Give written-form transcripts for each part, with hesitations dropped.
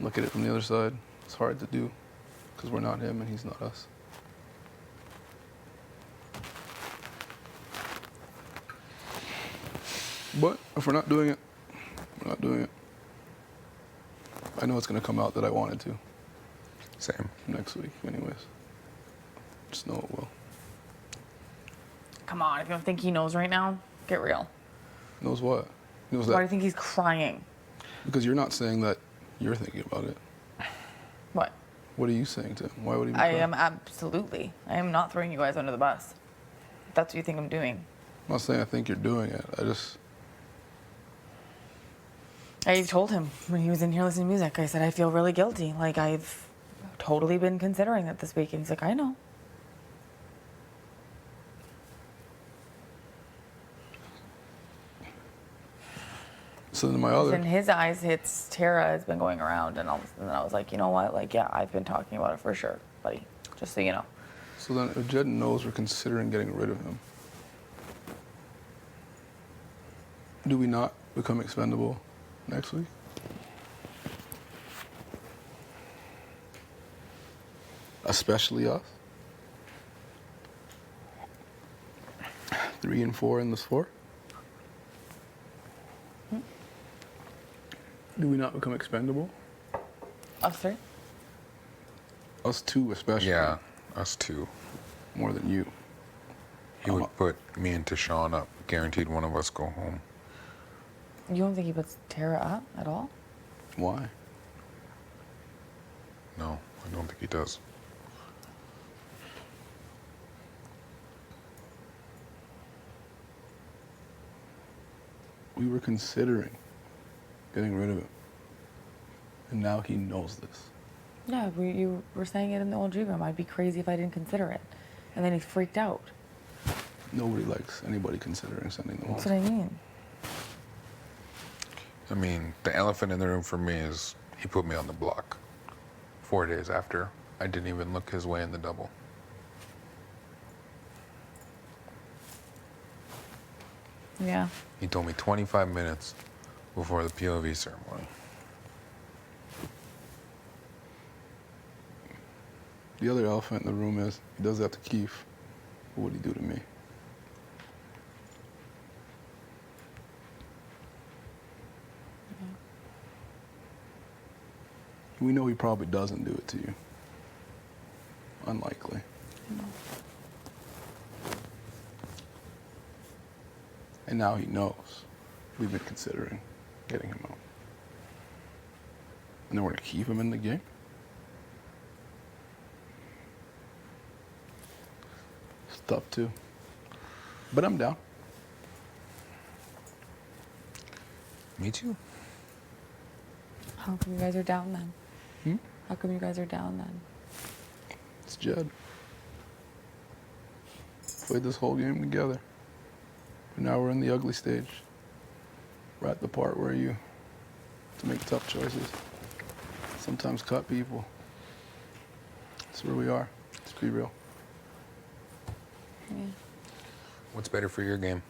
look at it from the other side. It's hard to do because we're not him and he's not us. But if we're not doing it, we're not doing it. I know it's going to come out that I wanted to. Same. Next week, anyways. Just know it will. Come on, if you don't think he knows right now, get real. Knows what? Knows Why do that you think he's crying? because you're not saying that you're thinking about it. What? What are you saying to him? Why would he be I crying? am absolutely. I am not throwing you guys under the bus. If that's what you think I'm doing. I'm not saying I think you're doing it. I told him when he was in here listening to music, I said, I feel really guilty. Like, I've totally been considering it this week. And he's like, I know. So then my In other, his eyes, it's Tara has been going around. And then I was like, you know what? Like, yeah, I've been talking about it for sure, buddy. Just so you know. so then if Jed knows we're considering getting rid of him, do we not become expendable next week? Especially us? 3 and 4 in this 4? Do we not become expendable? Us three? Us 2 especially. Yeah, us two. More than you. He would put me and Tashawn up. Guaranteed one of us go home. You don't think he puts Tara up at all? Why? No, I don't think he does. We were considering getting rid of him. And now he knows this. Yeah, you were saying it in the OG room. I'd be crazy if I didn't consider it. And then he freaked out. Nobody likes anybody considering sending them home. That's what I mean. I mean, the elephant in the room for me is he put me on the block 4 days after I didn't even look his way in the double. Yeah. He told me 25 minutes before the POV ceremony. The other elephant in the room is he does that to Keith. What would he do to me? We know he probably doesn't do it to you. Unlikely. And now he knows we've been considering getting him out. And then we're going to keep him in the game? It's tough too. But I'm down. Me too. How come you guys are down then? Hmm? How come you guys are down then? It's Jed. Played this whole game together. But now we're in the ugly stage. We're at the part where you have to make tough choices. Sometimes cut people. That's where we are. Let's be real. Yeah. What's better for your game?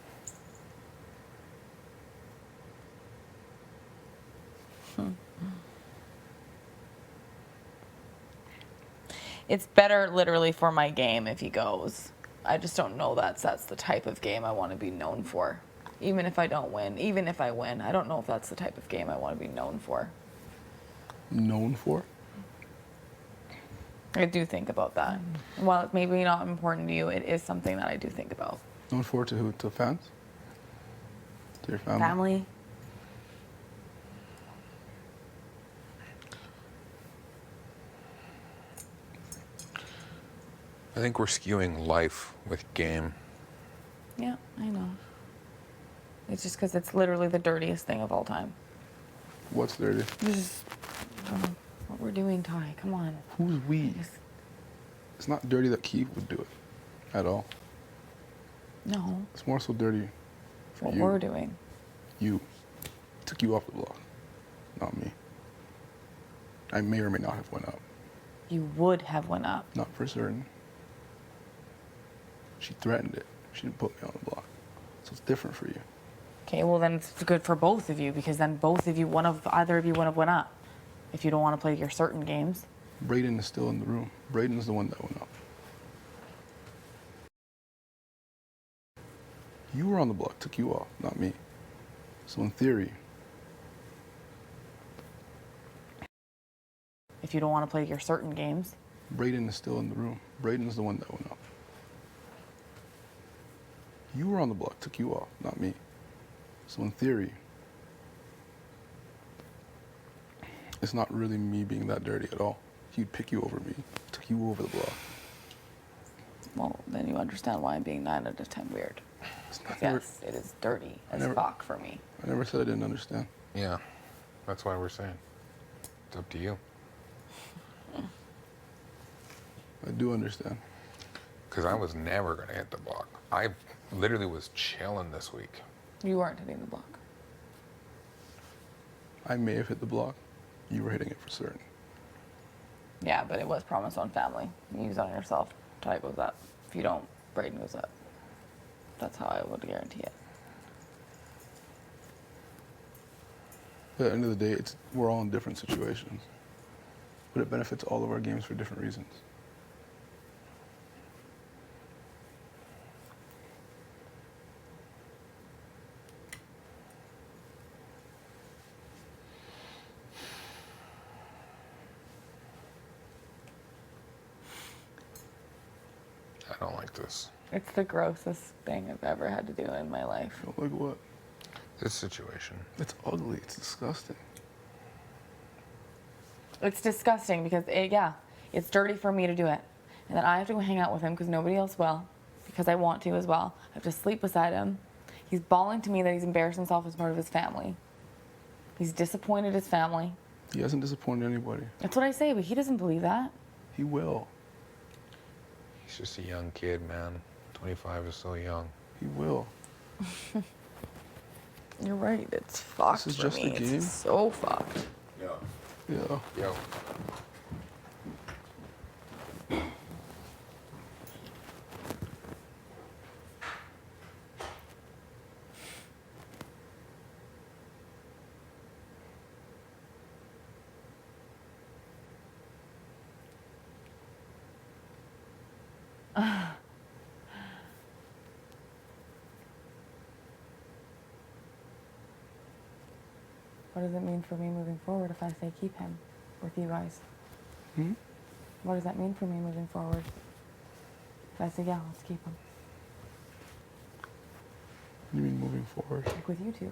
It's better literally for my game if he goes. I just don't know that's the type of game I want to be known for. Even if I don't win, even if I win, I don't know if that's the type of game I want to be known for. Known for? I do think about that. While it's maybe not important to you, it is something that I do think about. Known for to who? To fans? To your family? Family. I think we're skewing life with game. Yeah, I know. It's just because it's literally the dirtiest thing of all time. What's dirty? Just what we're doing, Ty. Come on. Who's we? Just- It's not dirty that Keith would do it at all. No, It's more so dirty for what you. we're doing. You. Took you off the block, not me. I may or may not have went up. You would have went up. Not for certain. She threatened it. She didn't put me on the block. So it's different for you. Okay, well then it's good for both of you because then both of you, either of you would have went up. If you don't want to play your certain games. Braden is still in the room. Braden's the one that went up. You were on the block, took you off, not me. So in theory, If you don't want to play your certain games. Braden is still in the room. Braden's the one that went up. You were on the block, took you off, not me. So in theory, it's not really me being that dirty at all. He'd pick you over me, took you over the block. Well, then you understand why I'm being 9 out of 10 weird. Yes, it is dirty as fuck for me. I never said I didn't understand. Yeah, that's why we're saying. It's up to you. I do understand. Because I was never going to hit the block. I literally was chilling this week. You weren't hitting the block. I may have hit the block. You were hitting it for certain. Yeah, but it was promise on family. You use it on yourself. Tie goes up. If you don't, Braden goes up. That's how I would guarantee it. But at the end of the day, we're all in different situations. But it benefits all of our games for different reasons. I don't like this. It's the grossest thing I've ever had to do in my life. Like what? This situation. It's ugly. It's disgusting. It's disgusting because, it's dirty for me to do it. And then I have to go hang out with him because nobody else will, because I want to as well. I have to sleep beside him. He's bawling to me that he's embarrassed himself as part of his family. He's disappointed his family. He hasn't disappointed anybody. That's what I say, but he doesn't believe that. He will. He's just a young kid, man. 25 is so young. He will. You're right. It's fucked This is for just me. a game? It's so fucked. Yeah. Yeah. Yo. What does it mean for me moving forward if I say keep him with you guys? Hmm? What does that mean for me moving forward? If I say, yeah, let's keep him. You mean moving forward? Like with you two.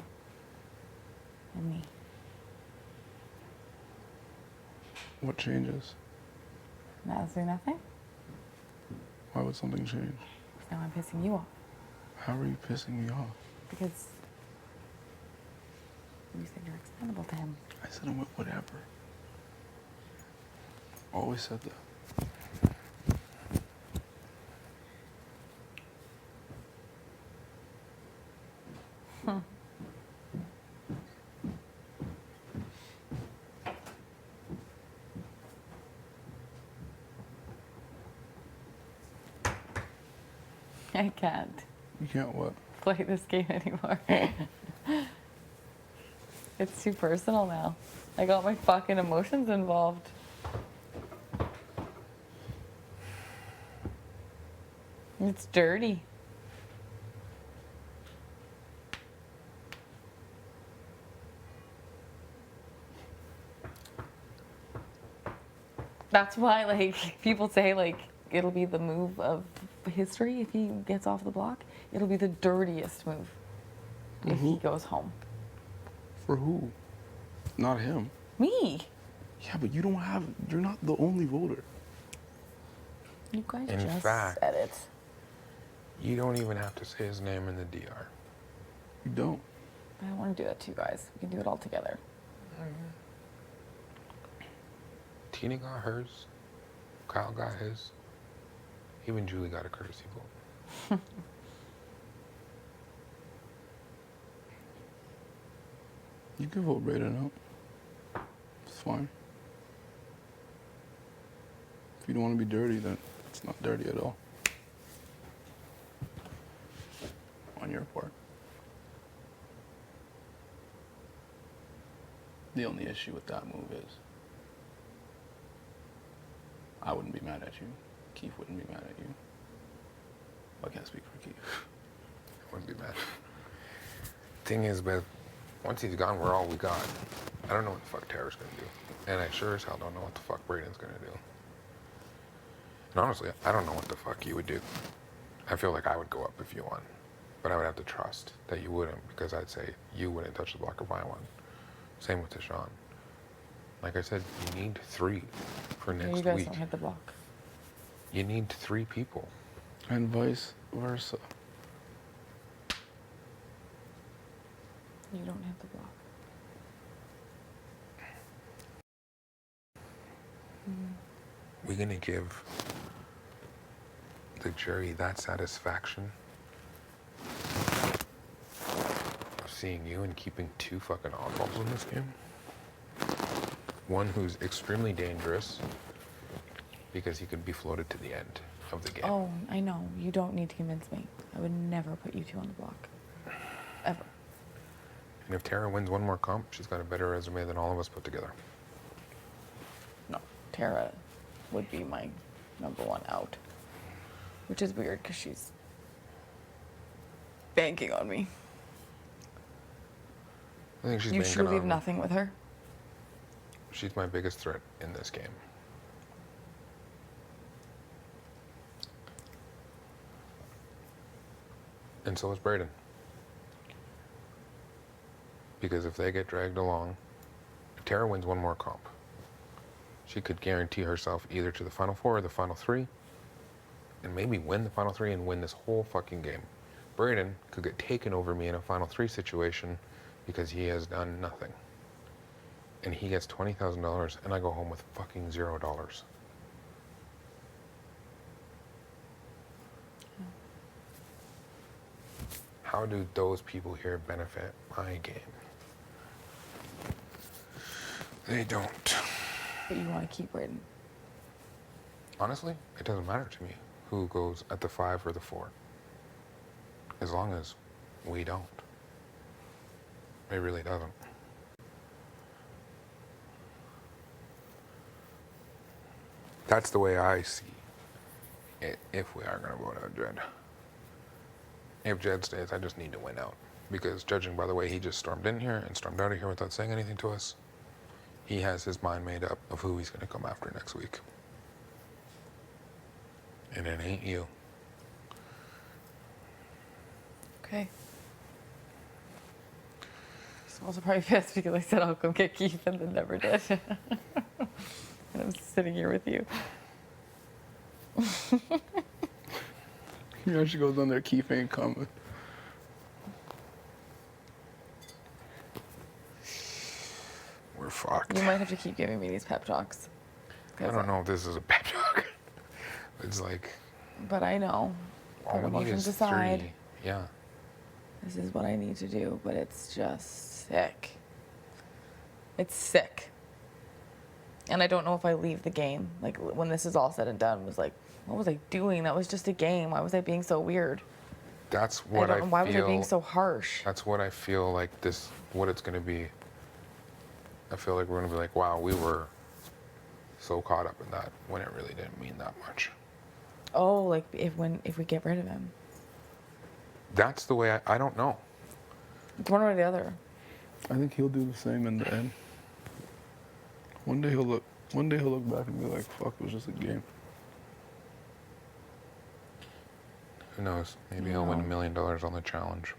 And me. What changes? Absolutely nothing. Why would something change? Because now I'm pissing you off. How are you pissing me off? Because you said you're expendable to him. I said I went whatever. Always said that. I can't You can't what? play this game anymore. It's too personal now. I got my fucking emotions involved. It's dirty. That's why, like, people say, like, it'll be the move of history if he gets off the block. It'll be the dirtiest move if he goes home. For who? Not him. Me. Yeah, but you're not the only voter. You guys In just fact- said it. You don't even have to say his name in the DR. You don't. I don't want to do that to you guys. We can do it all together. Tina got hers. Kyle got his. Even Julie got a courtesy vote. You can vote Braden out. It's fine. If you don't want to be dirty, then it's not dirty at all. On your part. The only issue with that move is I wouldn't be mad at you. Keith wouldn't be mad at you. I can't speak for Keith. I wouldn't be mad. Thing is, but once he's gone, we're all we got. I don't know what the fuck Tara's gonna do. And I sure as hell don't know what the fuck Braden's gonna do. And honestly, I don't know what the fuck you would do. I feel like I would go up if you won. But I would have to trust that you wouldn't, because I'd say you wouldn't touch the block if I won. Same with Deshaun. Like I said, you need 3 for next You guys week. don't hit the block. You need 3 people. And vice versa. You don't hit the block. We're gonna give the jury that satisfaction of seeing you and keeping 2 fucking oddballs in this game. One who's extremely dangerous because he could be floated to the end of the game. Oh, I know. You don't need to convince me. I would never put you 2 on the block. Ever. And if Tara wins one more comp, she's got a better resume than all of us put together. No. Tara would be my #1 out. Which is weird because she's banking on me. I think she's You banking truly have on- nothing with her? She's my biggest threat in this game. And so is Braden. Because if they get dragged along, if Tara wins one more comp, she could guarantee herself either to the Final 4 or the Final 3, and maybe win the Final 3 and win this whole fucking game. Braden could get taken over me in a Final 3 situation because he has done nothing. And he gets $20,000 and I go home with fucking $0. How do those people here benefit my game? They don't. But you want to keep Braden. Honestly, it doesn't matter to me who goes at the 5 or the 4. As long as we don't. It really doesn't. That's the way I see it if we are going to vote out Jed. If Jed stays, I just need to win out. Because judging by the way he just stormed in here and stormed out of here without saying anything to us, he has his mind made up of who he's going to come after next week. And it ain't you. Okay. He's also probably pissed because I said I'll come get Keith and then never did. And I'm sitting here with you. You know, she goes on there, Keith ain't coming. We're fucked. You might have to keep giving me these pep talks. I don't know if this is a pep talk. It's like, But I know. all Put we need emotions is aside. 3. Yeah. This is what I need to do, but it's just sick. It's sick. And I don't know if I leave the game. Like, when this is all said and done, it was like, what was I doing? That was just a game. Why was I being so weird? That's what I feel. Why was I being so harsh? That's what I feel like this, what it's going to be. I feel like we're going to be like, wow, we were so caught up in that when it really didn't mean that much. Oh, like if we get rid of him. That's the way I don't know. It's one way or the other. I think he'll do the same in the end. One day he'll look back and be like, fuck, it was just a game. Who knows? Maybe he'll win $1 million on the challenge.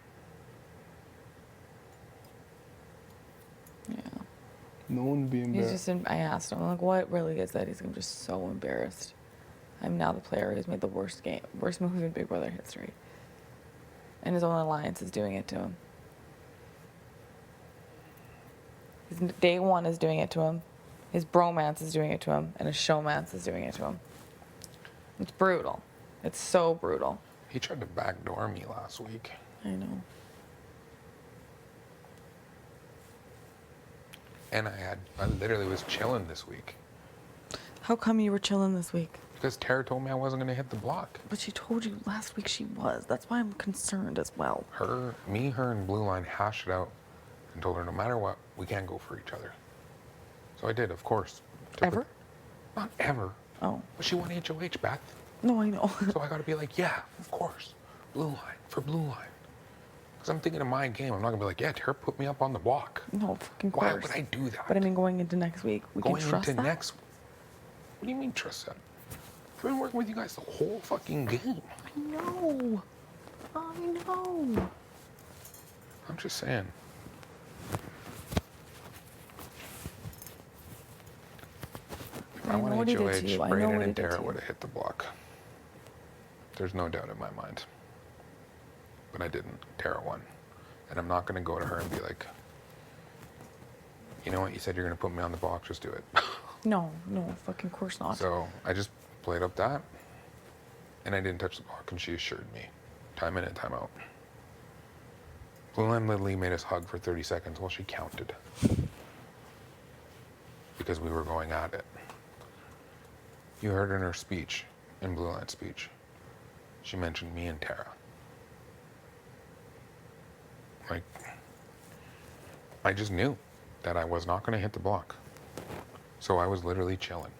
Yeah. No one would be He's embarrassed. just, I asked him, like, what really is that? He's I'm just so embarrassed. I'm now the player who's made the worst move in Big Brother history. And his own alliance is doing it to him. His day one is doing it to him. His bromance is doing it to him. And his showmance is doing it to him. It's brutal. It's so brutal. He tried to backdoor me last week. I know. And I literally was chilling this week. How come you were chilling this week? Because Tara told me I wasn't going to hit the block. But she told you last week she was. That's why I'm concerned as well. Her, and Blue Line hashed it out and told her no matter what, we can't go for each other. So I did, of course. Ever? Not ever. Oh. But she won HOH, Beth. No, I know. So I got to be like, yeah, of course. Blue line for blue line. Because I'm thinking of my game. I'm not going to be like, yeah, Tara put me up on the block. No, fucking Why course. would I do that? But I mean, going into next week, we Going can trust into that? next... What do you mean trust that? I've been working with you guys the whole fucking game. I know. I know. I'm just saying. If I I know won what he did to you. HOH, I know Brayden what he and did to Tara you. would have hit the block. There's no doubt in my mind. But I didn't. Tara won. And I'm not going to go to her and be like, you know what, you said you're going to put me on the block, just do it. No, no, fucking course not. So I just played up that, and I didn't touch the block, and she assured me. Time in and time out. Blue Line literally made us hug for 30 seconds while she counted. Because we were going at it. You heard in her speech, in Blue Line's speech, she mentioned me and Tara. Like, I just knew that I was not going to hit the block. So I was literally chilling.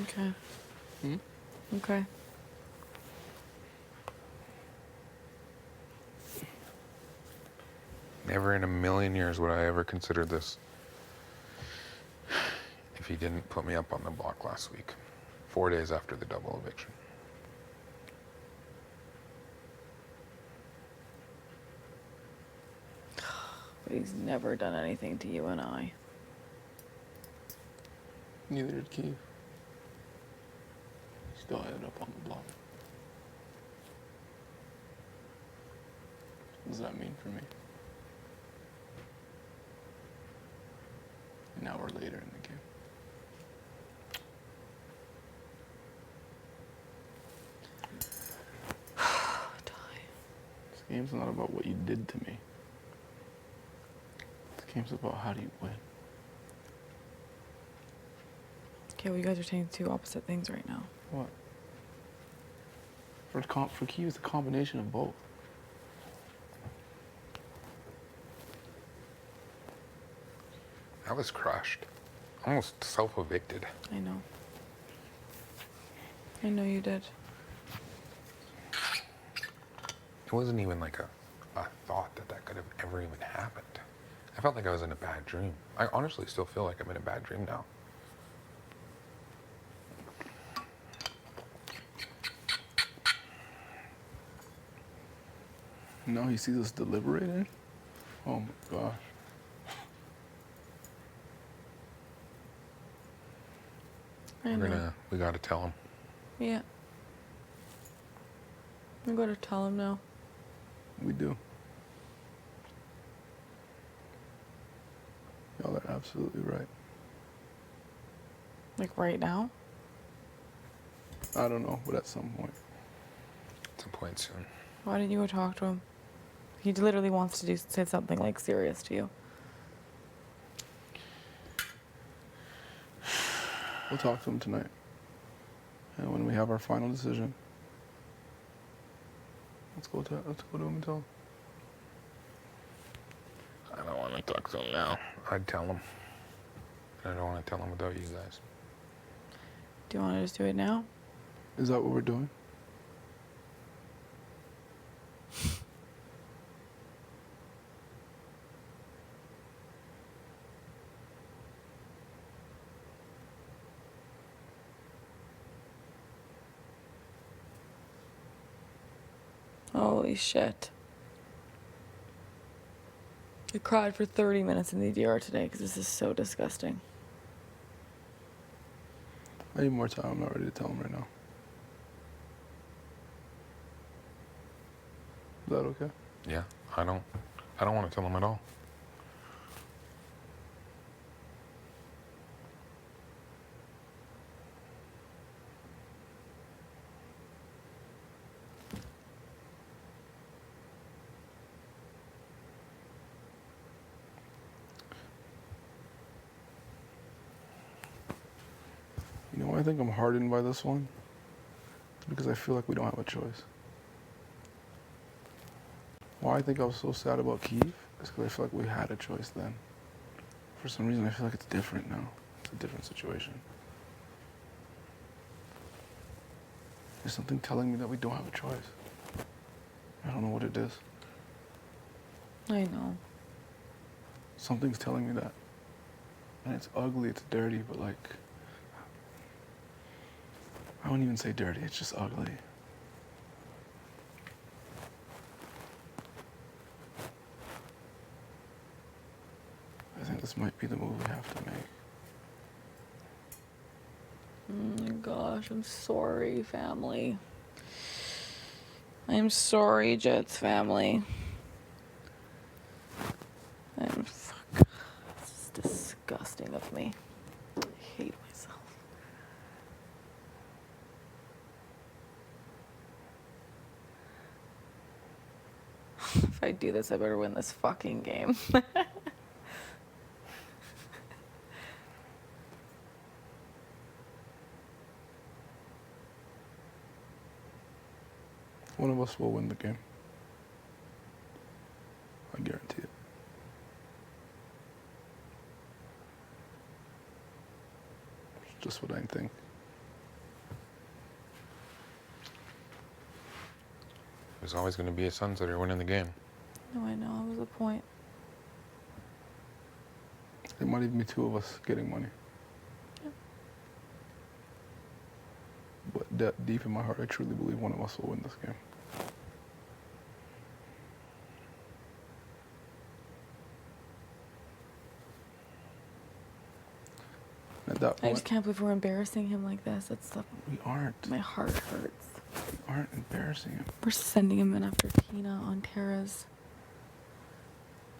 Okay. Hmm? Okay. Never in a million years would I ever consider this if he didn't put me up on the block last week, 4 days after the double eviction. But he's never done anything to you and I. Neither did Keith. Still ended up on the block. What does that mean for me? An hour later in the game. This game's not about what you did to me. This game's about how do you win. Okay, well, you guys are saying two opposite things right now. What? For Key, it's a combination of both. I was crushed. Almost self-evicted. I know. I know you did. It wasn't even like a thought that that could have ever even happened. I felt like I was in a bad dream. I honestly still feel like I'm in a bad dream now. No, he sees us deliberating? Oh my gosh. I know. We gotta tell him. Yeah. I'm going to tell him now. We do. Y'all are absolutely right. Like right now? I don't know, but at some point. At some point soon. Why didn't you go talk to him? He literally wants to say something like serious to you. We'll talk to him tonight. And when we have our final decision, let's go to him and tell him. I don't want to talk to him now. I'd tell him. I don't want to tell him without you guys. Do you want to just do it now? Is that what we're doing? Holy shit. I cried for 30 minutes in the DR today because this is so disgusting. I need more time. I'm not ready to tell him right now. Is that okay? Yeah, I don't want to tell him at all. You know why I think I'm hardened by this one? Because I feel like we don't have a choice. Why I think I was so sad about Kyiv is because I feel like we had a choice then. For some reason, I feel like it's different now. It's a different situation. There's something telling me that we don't have a choice. I don't know what it is. I know. Something's telling me that. And it's ugly, it's dirty, but like, I wouldn't even say dirty, it's just ugly. I think this might be the move we have to make. Oh my gosh, I'm sorry, family. I'm sorry, Jet's family. Fuck. This is disgusting of me. I hate myself. If I do this, I better win this fucking game. One of us will win the game. I guarantee it. It's just what I think. There's always going to be a Suns that are winning the game. No, I know. That was the point. There might even be two of us getting money. Yep. But deep in my heart, I truly believe one of us will win this game. At that I point, just can't believe we're embarrassing him like this. That's the. we aren't. My heart hurts. We aren't embarrassing him. We're sending him in after Tina on Tara's.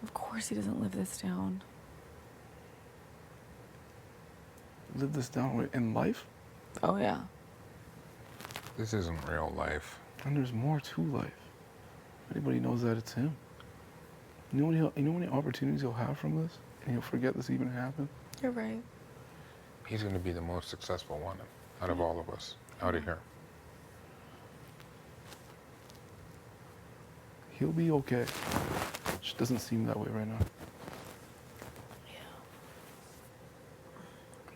Of course he doesn't live this down. Live this down in life, Oh, yeah. This isn't real life. and there's more to life. Anybody knows that it's him. You know how many opportunities he'll have from this, and he'll forget this even happened. You're right. He's going to be the most successful one out of all of us out of here. He'll be okay. Just doesn't seem that way right now. Yeah. Okay.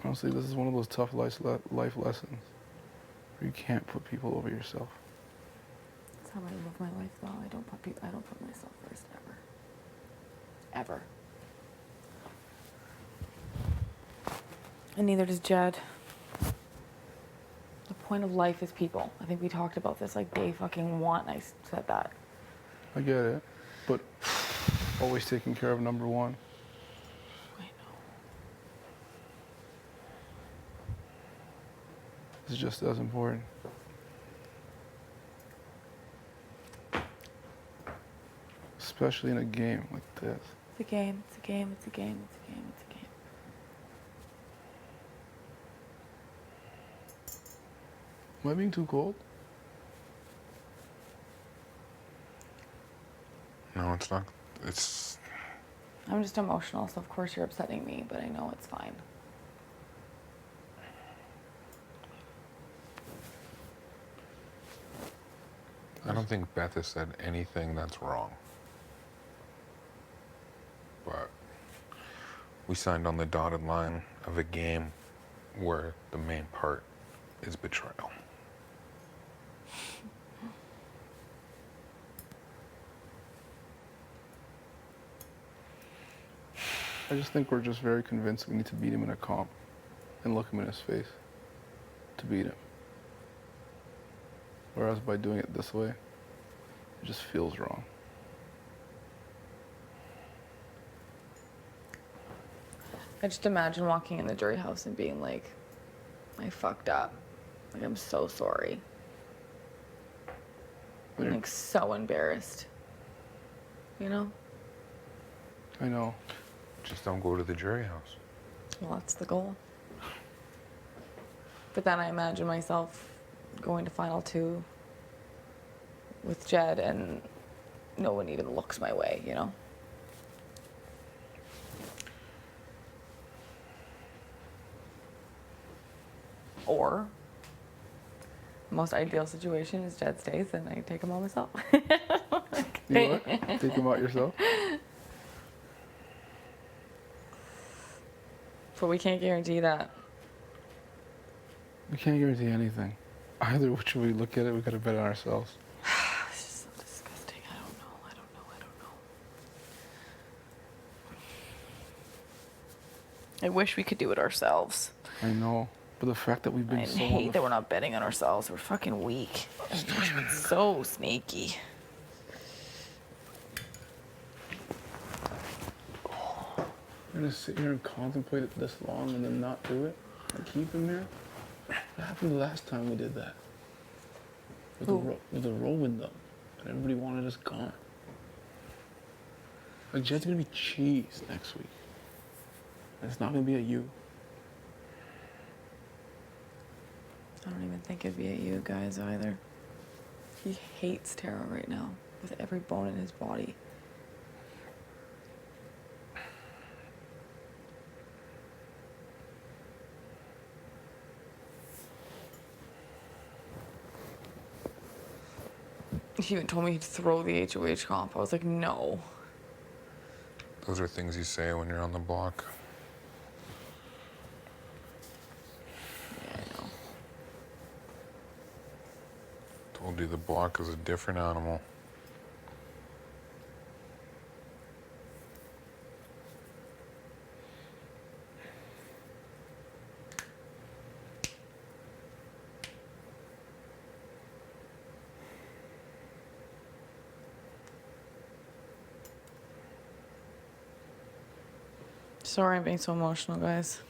Honestly, this is one of those tough life lessons where you can't put people over yourself. That's how I live my life, though. I don't put myself first ever. Ever. And neither does Jed. The point of life is people. I think we talked about this like day fucking one. I said that. I get it, but always taking care of number one. I know. Is just as important. Especially in a game like this. It's a game. It's a game. It's a game. It's a game. It's a game. Am I being too cold? No, it's not. It's. I'm just emotional, so of course you're upsetting me, but I know it's fine. I don't think Beth has said anything that's wrong. But we signed on the dotted line of a game where the main part is betrayal. I just think we're just very convinced we need to beat him in a comp and look him in his face to beat him. Whereas by doing it this way, it just feels wrong. I just imagine walking in the jury house and being like, I fucked up. Like, I'm so sorry. I'm like so embarrassed. You know? I know. Just don't go to the jury house. Well, that's the goal. But then I imagine myself going to Final Two with Jed and no one even looks my way, you know? Or The most ideal situation is Jed stays, and I take him all myself. You what? Think about yourself? But we can't guarantee that. We can't guarantee anything. Either which way we look at it, we gotta bet on ourselves. It's just so disgusting. I don't know. I wish we could do it ourselves. I know. But the fact that we've been I so hate that we're not betting on ourselves. We're fucking weak. It's so sneaky. We're gonna sit here and contemplate it this long and then not do it? And keep him here? What happened the last time we did that? With the Rowan though. And everybody wanted us gone. Like Jed's gonna be cheese next week. And it's not gonna be at you. I don't even think it'd be at you guys either. He hates Tara right now with every bone in his body. He even told me he'd throw the HOH comp. I was like, no. Those are things you say when you're on the block. Yeah, I know. Told you the block is a different animal. Sorry I'm being so emotional, guys.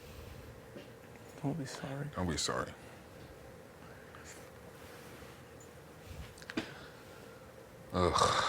Don't be sorry. Don't be sorry. Ugh.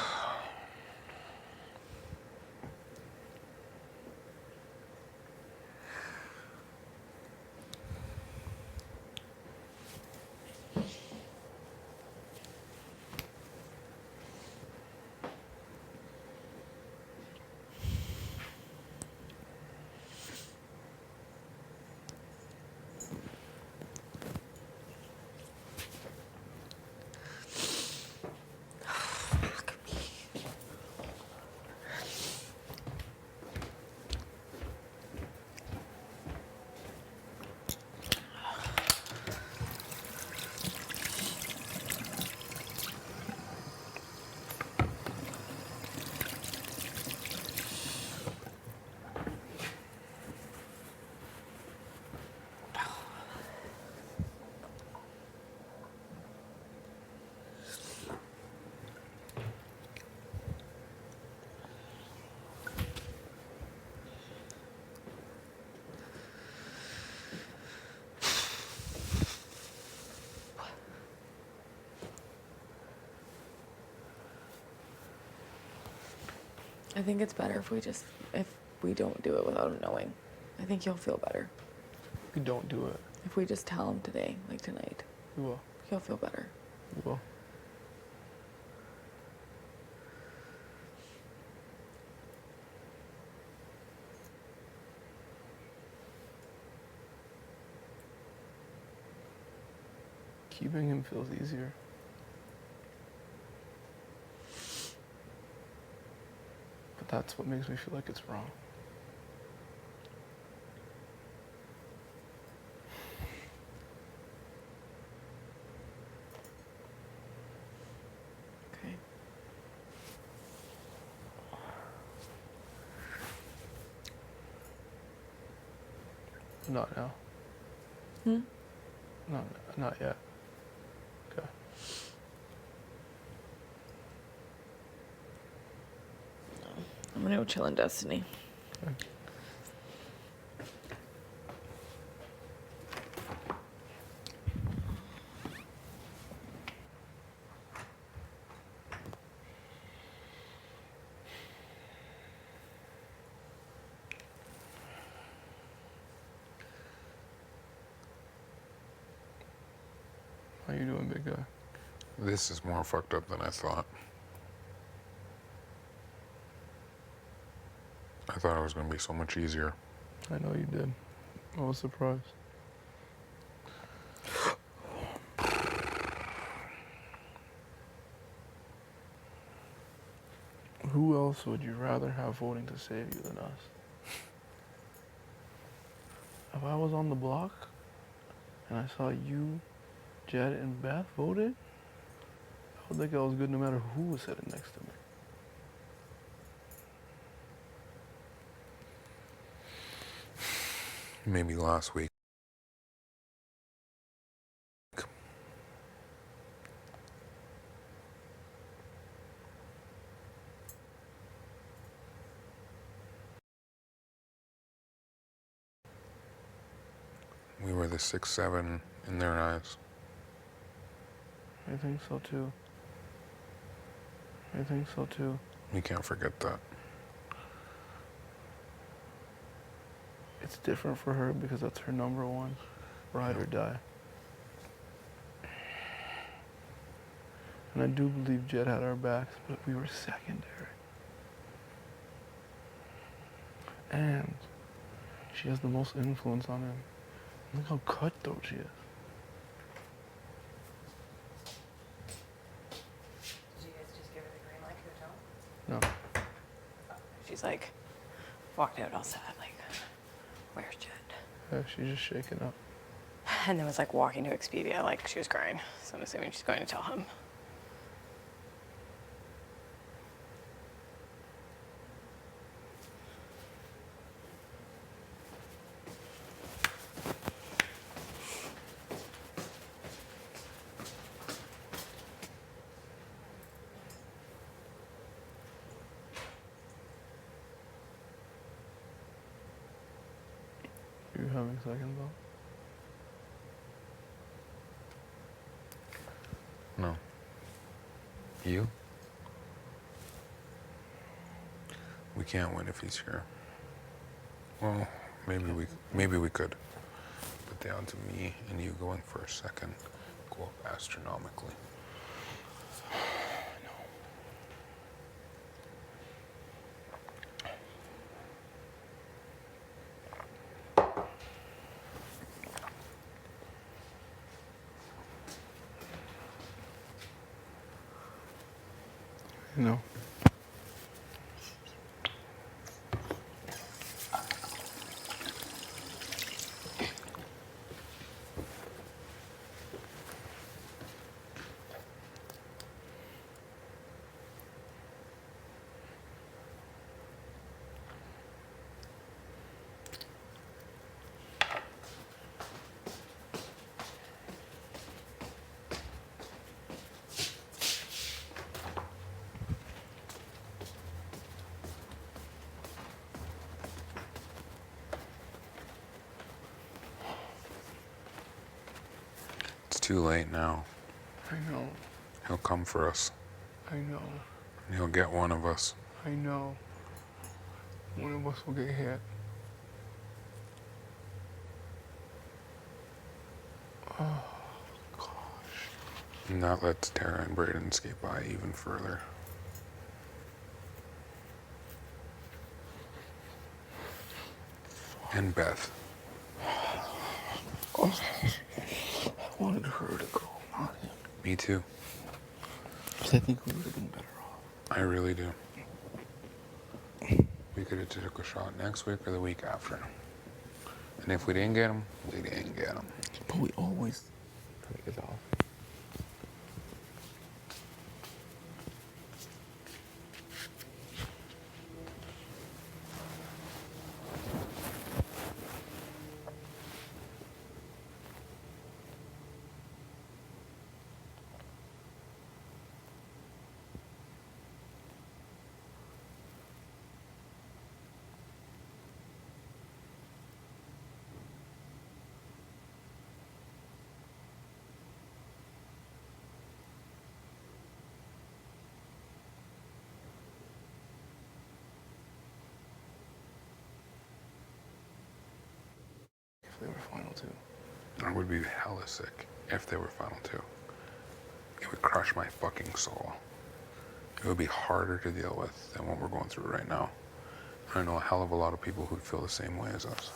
I think it's better if we don't do it without him knowing. I think he'll feel better. We don't do it. If we just tell him today, like tonight, We will. he'll feel better. We will. Keeping him feels easier. But that's what makes me feel like it's wrong. Okay. Not now. Hmm? Not yet. Okay. I'm gonna go chill in Destiny. Okay. How you doing, big guy? This is more fucked up than I thought. I thought it was going to be so much easier. I know you did. I was surprised. else would you rather have voting to save you than us? If I was on the block and I saw you, Jed, and Beth voted, I would think I was good no matter who was sitting next to me. Maybe last week. We were the 6-7 in their eyes. I think so too. I think so too. You can't forget that. It's different for her because that's her number one, ride or die. And I do believe Jed had our backs, but we were secondary. And she has the most influence on him. Look how cutthroat she is. Did you guys just give her the green light to the tone? No. She's like, walked out all sad, like, where's Jed? Yeah, she's just shaking up. And then was like walking to Expedia, like she was crying. So I'm assuming she's going to tell him. Are you having second thoughts? No. You? We can't win if he's here. Well, maybe we could. But the odds of me and you going for a second go up astronomically. No. It's too late now. I know. He'll come for us. I know. And he'll get one of us. I know. One of us will get hit. Oh, gosh. And that lets Tara and Braden skate by even further. And Beth. Oh, I wanted her to go, not him. Me too. Because I think we would have been better off. I really do. We could have took a shot next week or the week after. And if we didn't get him, we didn't get him. But we always take it off. If they were final two. I would be hella sick if they were final two. It would crush my fucking soul. It would be harder to deal with than what we're going through right now. I know a hell of a lot of people who feel the same way as us.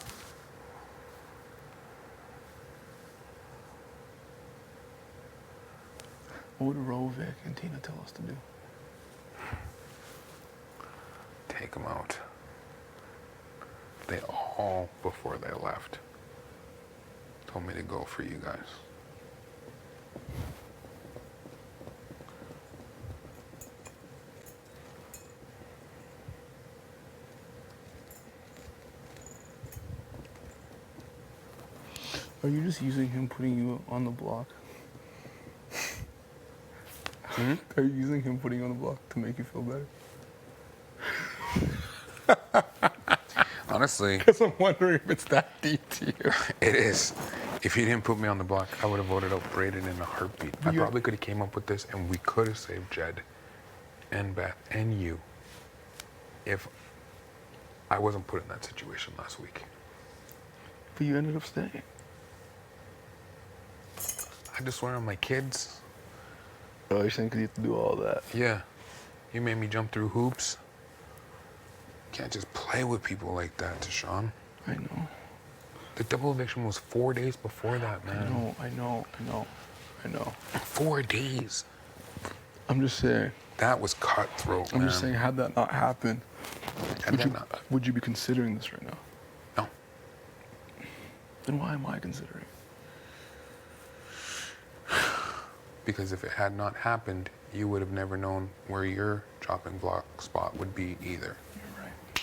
What would Rovic and Tina tell us to do? take them out. They all, before they left, told me to go for you guys. Are you just using him putting you on the block? Hmm? Are you using him putting you on the block to make you feel better? Honestly, Because I'm wondering if it's that deep to you. it is. If he didn't put me on the block, I would have voted out Braden in a heartbeat. I You're- probably could have came up with this, and we could have saved Jed and Beth and you if I wasn't put in that situation last week. But you ended up staying. I just swear on my kids. Oh, you're saying because you have to do all that. Yeah. You made me jump through hoops. Can't just play with people like that, Deshaun. I know. The double eviction was 4 days before that, man. I know. 4 days. I'm just saying. That was cutthroat, I'm man. just saying, had that not happened, would you be considering this right now? No. Then why am I considering? Because if it had not happened, you would have never known where your chopping block spot would be either. You're right.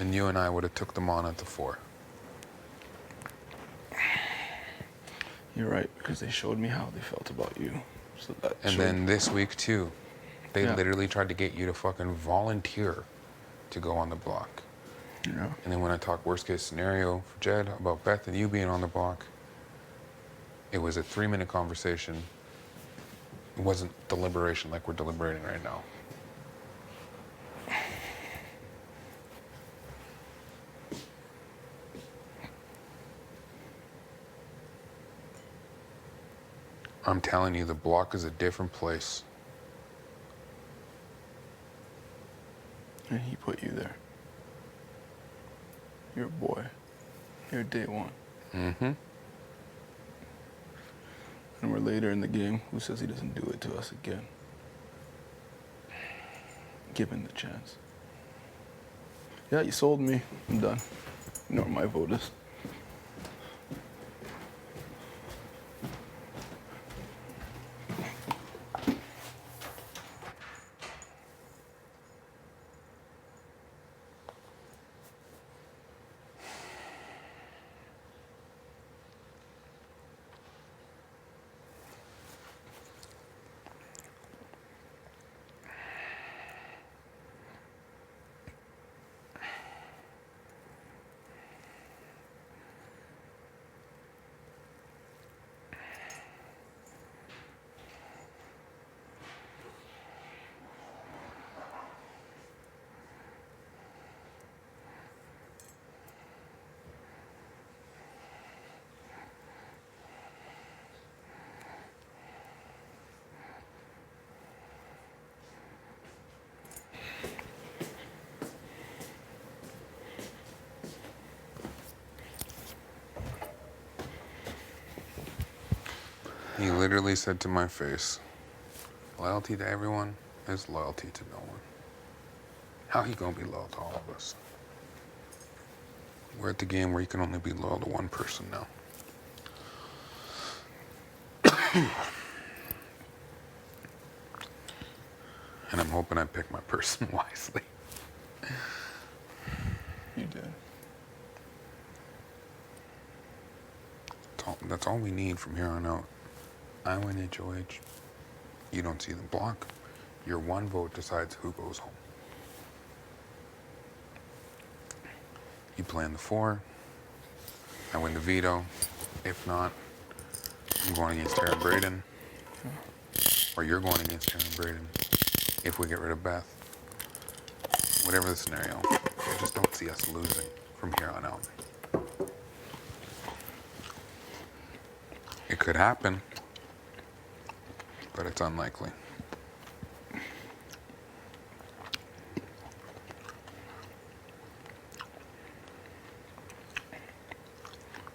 And you and I would have took them on at the 4. You're right, because they showed me how they felt about you. So that And showed- then this week too, they Yeah. literally tried to get you to fucking volunteer to go on the block. you know, And then when I talked worst case scenario for Jed about Beth and you being on the block, it was a 3-minute conversation. It wasn't deliberation like we're deliberating right now. I'm telling you, the block is a different place. and he put you there. You're a boy. You're day one. Mm-hmm. And we're later in the game. Who says he doesn't do it to us again? Give him the chance. Yeah, you sold me. I'm done. You know where my vote is. He literally said to my face, loyalty to everyone is loyalty to no one. How he gonna be loyal to all of us? We're at the game where you can only be loyal to one person now. And I'm hoping I pick my person wisely. You did. That's all we need from here on out. I win HOH. You don't see the block. Your one vote decides who goes home. You play in the 4. I win the veto. If not, I'm going against Tara Braden. Or you're going against Tara Braden. If we get rid of Beth. Whatever the scenario. I just don't see us losing from here on out. It could happen, but it's unlikely.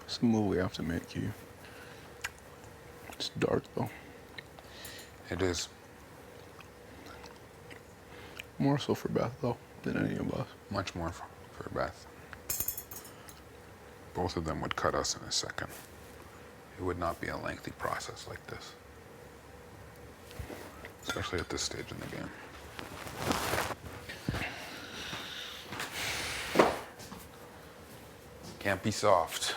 It's a move we have to make, you. It's dark, though. It is. More so for Beth, though. than any of us. Much more for Beth. Both of them would cut us in a second. It would not be a lengthy process like this. Especially at this stage in the game. Can't be soft.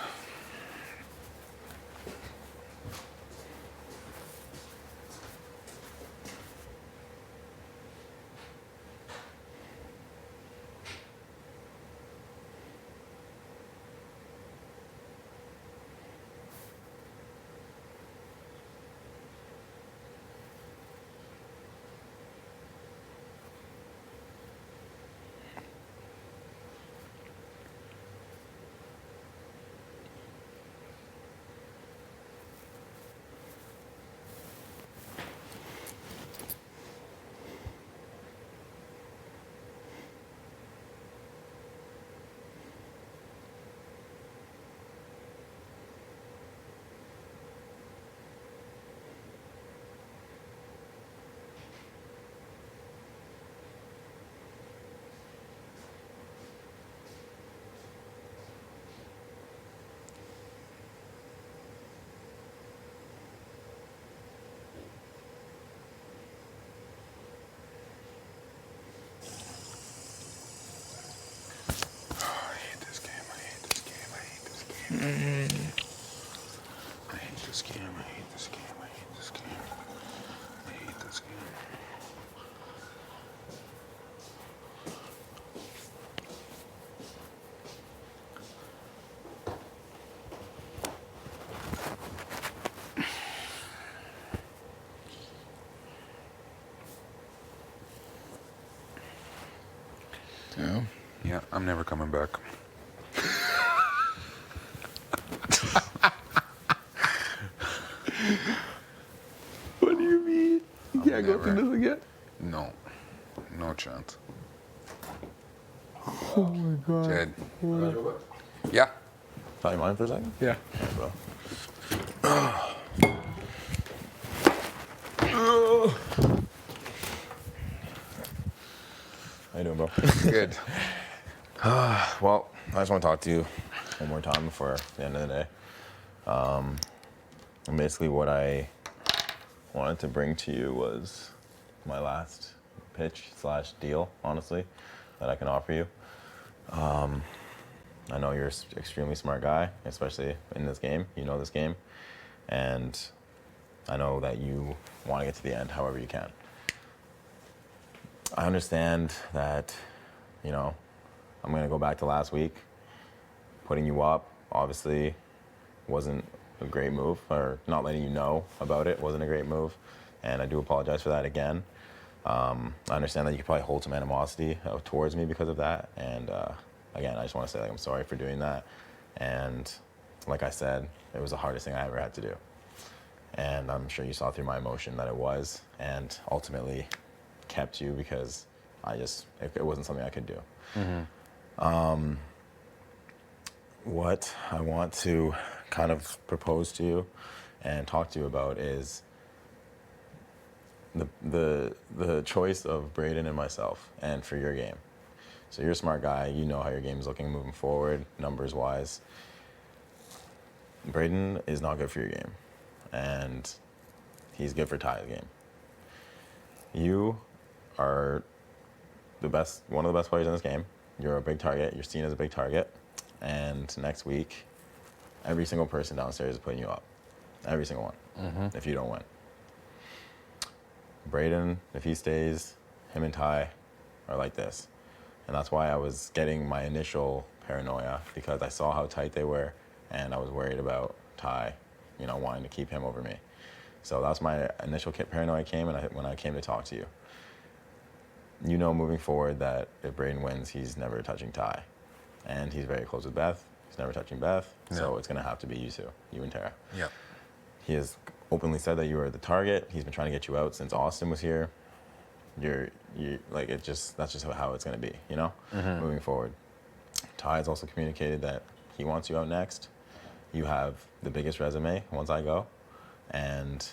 I hate this game. I hate this game. I hate this game. I hate this game. Yeah. Yeah, I'm never coming back. What do you mean? You can't go never. through this again? No. No chance. Oh my god. Jed. Yeah. Thought you mind for a second? Yeah. Yeah, bro. How you doing, bro? Good. Well, I just want to talk to you one more time before the end of the day. And basically what I wanted to bring to you was my last pitch / deal, honestly, that I can offer you. I know you're an extremely smart guy, especially in this game. You know this game. And I know that you want to get to the end however you can. I understand that, you know, I'm going to go back to last week. Putting you up, obviously, wasn't a great move, or not letting you know about it wasn't a great move. And I do apologize for that again. I understand that you could probably hold some animosity towards me because of that. And again, I just want to say, like, I'm sorry for doing that. And like I said, it was the hardest thing I ever had to do. And I'm sure you saw through my emotion that it was, and ultimately kept you because it wasn't something I could do. Mm-hmm. What I want to kind of propose to you and talk to you about is the choice of Braden and myself, and for your game. So you're a smart guy. You know how your game is looking moving forward, numbers-wise. Braden is not good for your game, and he's good for Ty's game. You are one of the best players in this game. You're a big target. You're seen as a big target. And next week, every single person downstairs is putting you up. Every single one, if you don't win. Braden, if he stays, him and Ty are like this. And that's why I was getting my initial paranoia, because I saw how tight they were, and I was worried about Ty, wanting to keep him over me. So that's my initial paranoia came when I came to talk to you. You know, moving forward, that if Braden wins, he's never touching Ty. And he's very close with Beth. He's never touching Beth. Yeah. So it's going to have to be you two, you and Tara. Yeah. He has openly said that you are the target. He's been trying to get you out since Austin was here. That's just how it's going to be, moving forward. Ty has also communicated that he wants you out next. You have the biggest resume once I go, and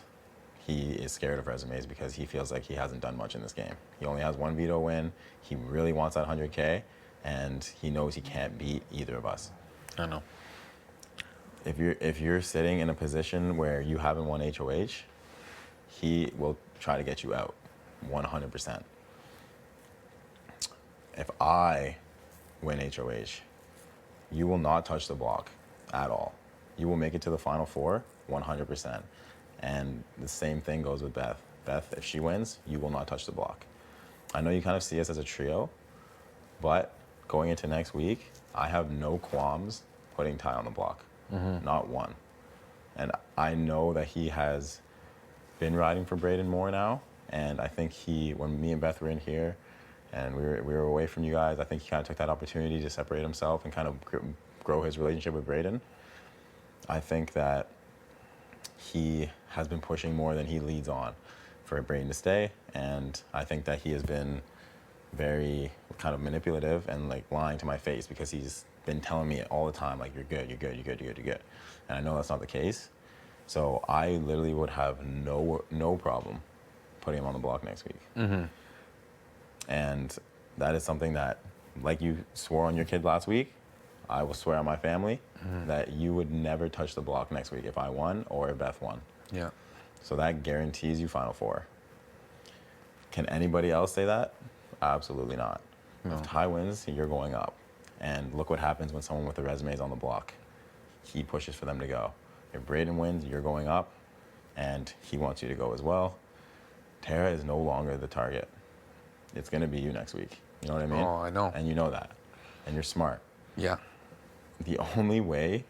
he is scared of resumes because he feels like he hasn't done much in this game. He only has one veto win. He really wants that 100K, and he knows he can't beat either of us. I know. If you're sitting in a position where you haven't won HOH, he will try to get you out, 100%. If I win HOH, you will not touch the block at all. You will make it to the final four, 100%. And the same thing goes with Beth. Beth, if she wins, you will not touch the block. I know you kind of see us as a trio, but going into next week, I have no qualms putting Ty on the block. Not one. And I know that he has been riding for Braden more now. And I think when me and Beth were in here and we were away from you guys, I think he kind of took that opportunity to separate himself and kind of grow his relationship with Braden. I think that he has been pushing more than he leads on for Braden to stay. And I think that he has been very kind of manipulative and like lying to my face because he's been telling me all the time, like, you're good, you're good, you're good, you're good, you're good. And I know that's not the case. So I literally would have no problem putting him on the block next week. And that is something that, like you swore on your kid last week, I will swear on my family that you would never touch the block next week if I won or if Beth won. Yeah. So that guarantees you Final Four. Can anybody else say that? Absolutely not. No. If Ty wins, you're going up. And look what happens when someone with a resume is on the block. He pushes for them to go. If Braden wins, you're going up, and he wants you to go as well. Tara is no longer the target. It's going to be you next week. You know what I mean? Oh, I know. And you know that. And you're smart. Yeah. The only way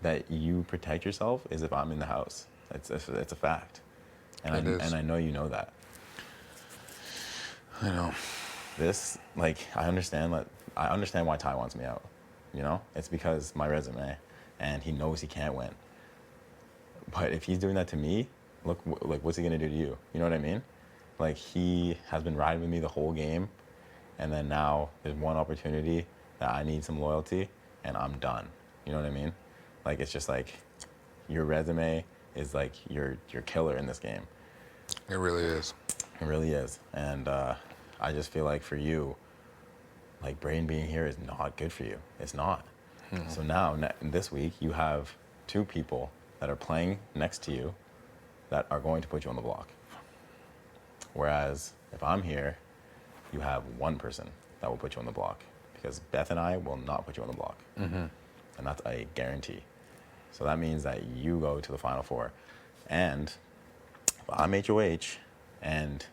that you protect yourself is if I'm in the house. It's a fact. And It is. and I know you know that. I know. This, like, I understand why Ty wants me out. You know? It's because my resume, and he knows he can't win. But if he's doing that to me, look, like, what's he gonna do to you? You know what I mean? Like, he has been riding with me the whole game, and then now there's one opportunity that I need some loyalty, and I'm done. You know what I mean? Like, it's just like, your resume is like your killer in this game. It really is. It really is. And I just feel like for you, like, Braden being here is not good for you. It's not. So now, this week, you have two people that are playing next to you that are going to put you on the block. Whereas if I'm here, you have one person that will put you on the block, because Beth and I will not put you on the block. And that's a guarantee. So that means that you go to the Final Four. And if I'm HOH and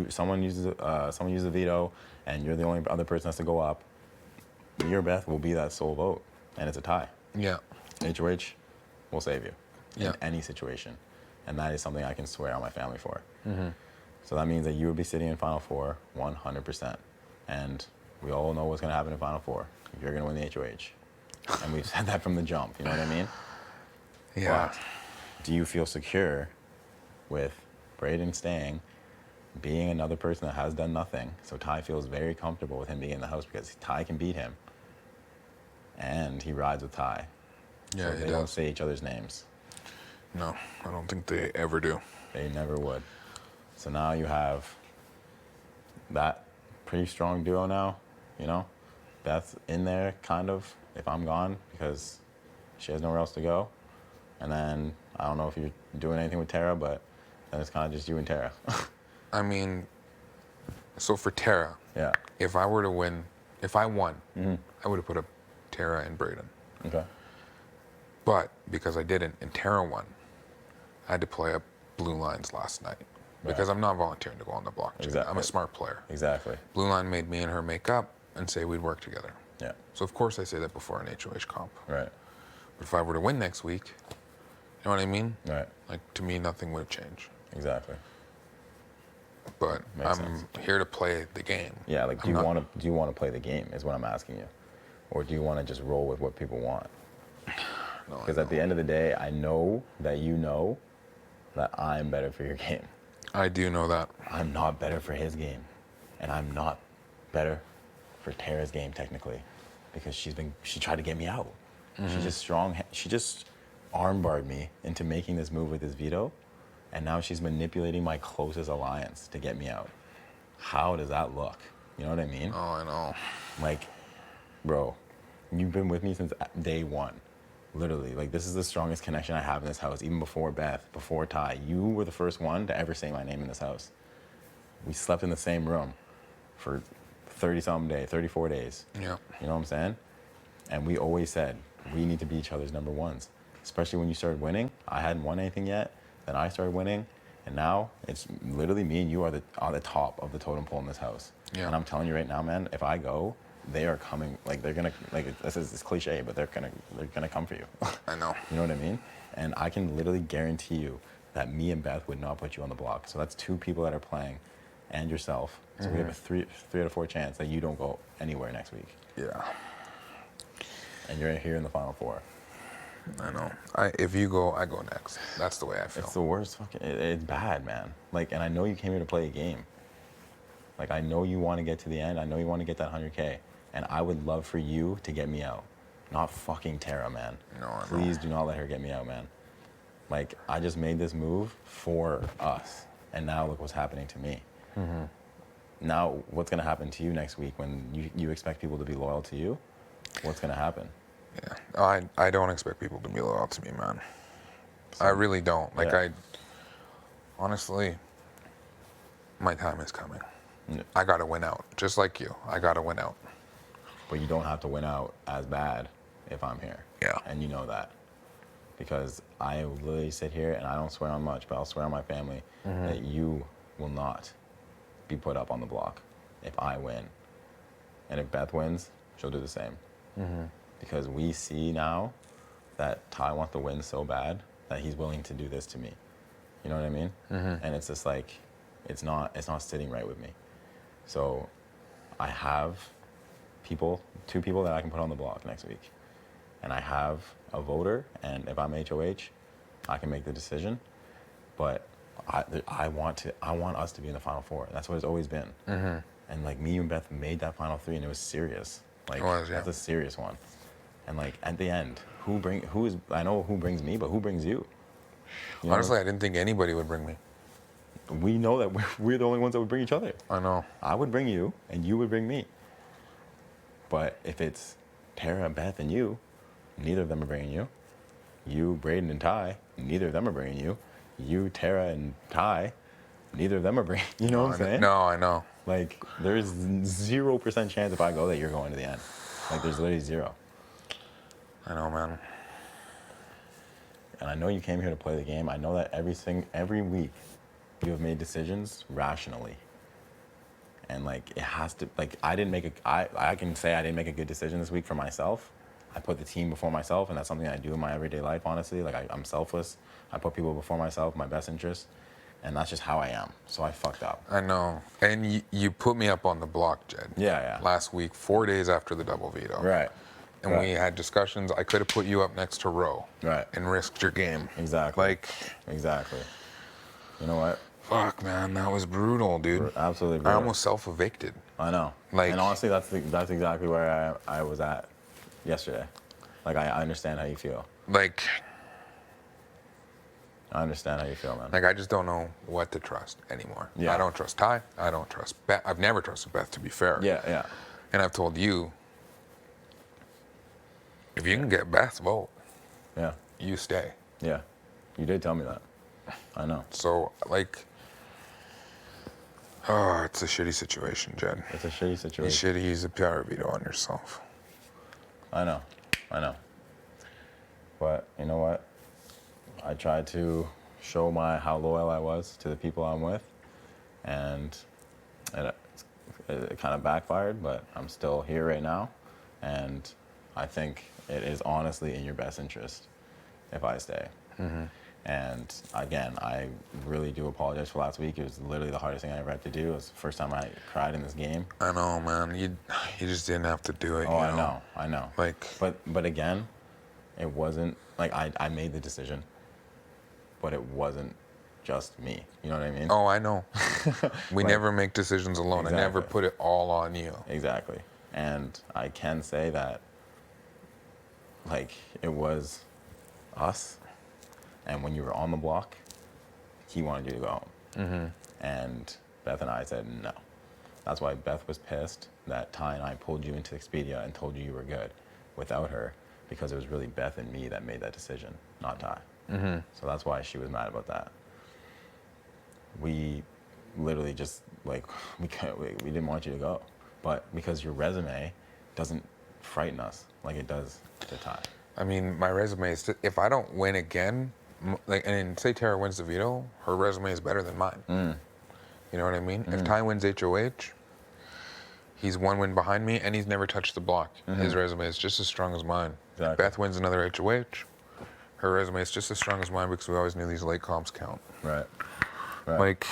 someone uses a veto and you're the only other person that has to go up, me or Beth will be that sole vote, and it's a tie. Yeah. HOH will save you Yeah. in any situation. And that is something I can swear on my family for. So that means that you will be sitting in Final Four 100%. And we all know what's going to happen in Final Four. You're going to win the HOH. And we've said that from the jump, you know what I mean? Yeah. But do you feel secure with Braden staying, being another person that has done nothing? So Ty feels very comfortable with him being in the house because Ty can beat him. And he rides with Ty. Yeah, So he they don't does. say each other's names. No, I don't think they ever do. They never would. So now you have that pretty strong duo now, you know? Beth in there, kind of, if I'm gone, because she has nowhere else to go. And then, I don't know if you're doing anything with Tara, but then it's kind of just you and Tara. I mean, so for Tara, Yeah. if I were to win, if I won, I would have put up Tara and Braden. Okay. But because I didn't and Tara won, I had to play up blue lines last night. Because I'm not volunteering to go on the blockchain. Exactly. I'm a smart player. Exactly. Blue line made me and her make up and say we'd work together. Yeah. So of course I say that before an HOH comp. Right. But if I were to win next week, you know what I mean? Right. Like, to me, nothing would change. Exactly. But Makes I'm sense. here to play the game. Yeah, like, do I'm you not- want to play the game is what I'm asking you. Or do you want to just roll with what people want? No, I Because at the end of the day, I know that you know that I'm better for your game. I do know that. I'm not better for his game. And I'm not better for Tara's game, technically. Because she tried to get me out. She just armbarred me into making this move with his veto. And now she's manipulating my closest alliance to get me out. How does that look? You know what I mean? Oh, I know. Like, bro, you've been with me since day one. Literally, like, this is the strongest connection I have in this house. Even before Beth, before Ty, you were the first one to ever say my name in this house. We slept in the same room for 30-something days, 34 days. Yeah. You know what I'm saying? And we always said, we need to be each other's number ones. Especially when you started winning. I hadn't won anything yet. Then I started winning. And now it's literally me and you are on the top of the totem pole in this house. Yeah. And I'm telling you right now, man, if I go, they are coming. Like, they're gonna, like, this is it's cliche, but they're gonna come for you. I know. You know what I mean? And I can literally guarantee you that me and Beth would not put you on the block. So that's 2 people that are playing, and yourself. So we have a 3 out of 4 chance that you don't go anywhere next week. Yeah. And you're here in the final 4. I know. If you go, I go next. That's the way I feel. It's the worst fucking. It's bad, man. Like, and I know you came here to play a game. Like, I know you want to get to the end. I know you want to get that 100K. And I would love for you to get me out. Not fucking Tara, man. No, I know. Please do not let her get me out, man. Like, I just made this move for us. And now look what's happening to me. Mm-hmm. Now, what's going to happen to you next week when you expect people to be loyal to you? What's going to happen? Yeah. I don't expect people to be loyal to me, man. I really don't. Like, Yeah. honestly, my time is coming. Yeah. I got to win out. Just like you. I got to win out. But you don't have to win out as bad if I'm here. Yeah. And you know that. Because I literally sit here and I don't swear on much, but I'll swear on my family that you will not be put up on the block if I win. And if Beth wins, she'll do the same. Because we see now that Ty wants to win so bad that he's willing to do this to me. You know what I mean? And it's just like, it's not sitting right with me. So I have 2 people that I can put on the block next week. And I have a voter, and if I'm HOH, I can make the decision. But I want us to be in the final 4. That's what it's always been. And like, me and Beth made that final 3, and it was serious. Like, It was, yeah. That's a serious one. And like, at the end, I know who brings me, but who brings you? You know? Honestly, I didn't think anybody would bring me. We know that we're the only ones that would bring each other. I know. I would bring you, and you would bring me. But if it's Tara, Beth, and you, neither of them are bringing you. You, Braden, and Ty, neither of them are bringing you. You, Tara, and Ty, neither of them are bringing. You know what I'm saying? No, I know. Like, there's 0% chance if I go that you're going to the end. Like, there's literally 0. I know, man. And I know you came here to play the game. I know that every week you have made decisions rationally. And like, it has to, like, I can say I didn't make a good decision this week for myself. I put the team before myself, and that's something I do in my everyday life, honestly. Like, I'm selfless. I put people before myself, my best interest. And that's just how I am. So I fucked up. I know. And you put me up on the block, Jed. Yeah. Last week, 4 days after the double veto. Right. And we had discussions. I could have put you up next to Roe. Right. And risked your game. Exactly. Like. Exactly. You know what? Fuck, man. That was brutal, dude. Absolutely I brutal. almost self-evicted. I know. Like. And honestly, that's exactly where I was at yesterday. Like, I understand how you feel. Like. I understand how you feel, man. Like, I just don't know what to trust anymore. Yeah. I don't trust Ty. I don't trust Beth. I've never trusted Beth, to be fair. Yeah. And I've told you, if you can get Beth's vote, Yeah. you stay. Yeah. You did tell me that. I know. So, like, oh, it's a shitty situation, Jed. It's a shitty You situation. should use a power veto on yourself. I know. But you know what? I tried to show how loyal I was to the people I'm with, and it kind of backfired, but I'm still here right now, and I think it is honestly in your best interest if I stay. And again, I really do apologize for last week. It was literally the hardest thing I ever had to do. It was the first time I cried in this game. I know, man. You just didn't have to do it. Oh, you know? I know. Like, But again, it wasn't like I made the decision, but it wasn't just me. You know what I mean? oh, I know. We Like, never make decisions alone. I never exactly. put it all on you. Exactly. And I can say that, like, it was us. And when you were on the block, he wanted you to go home. And Beth and I said no. That's why Beth was pissed that Ty and I pulled you into Expedia and told you were good without her, because it was really Beth and me that made that decision, not Ty. So that's why she was mad about that. We literally just, like, we didn't want you to go. But because your resume doesn't frighten us like it does to Ty. I mean, my resume is, if I don't win again, like, and say Tara wins the veto, her resume is better than mine. You know what I mean? If Ty wins HOH, he's one win behind me, and he's never touched the block. His resume is just as strong as mine. Exactly. If Beth wins another HOH, her resume is just as strong as mine, because we always knew these late comps count. Right. Right. Like,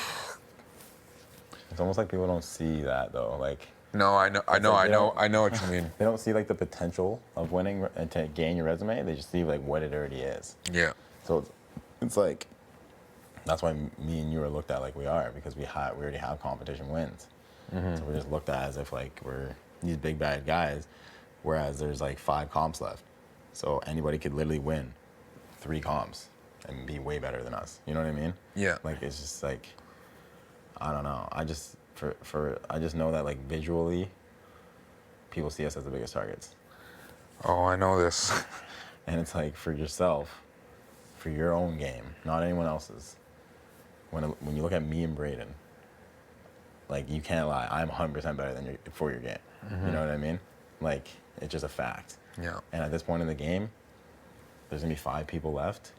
It's almost like people don't see that though. Like, no, I know what you mean. they don't see like the potential of winning and to gain your resume. They just see like what it already is. Yeah. So it's like, that's why me and you are looked at like we are, because we already have competition wins. So we're just looked at as if like we're these big bad guys, whereas there's like 5 comps left. So anybody could literally win 3 comps and be way better than us. You know what I mean? Yeah. Like, it's just like, I don't know. I just I just know that like visually, people see us as the biggest targets. Oh, I know this. And it's like, for yourself, for your own game, not anyone else's. When you look at me and Braden, like, you can't lie. I'm 100% better than you for your game. You know what I mean? Like, it's just a fact. Yeah. And at this point in the game, there's gonna be 5 people left.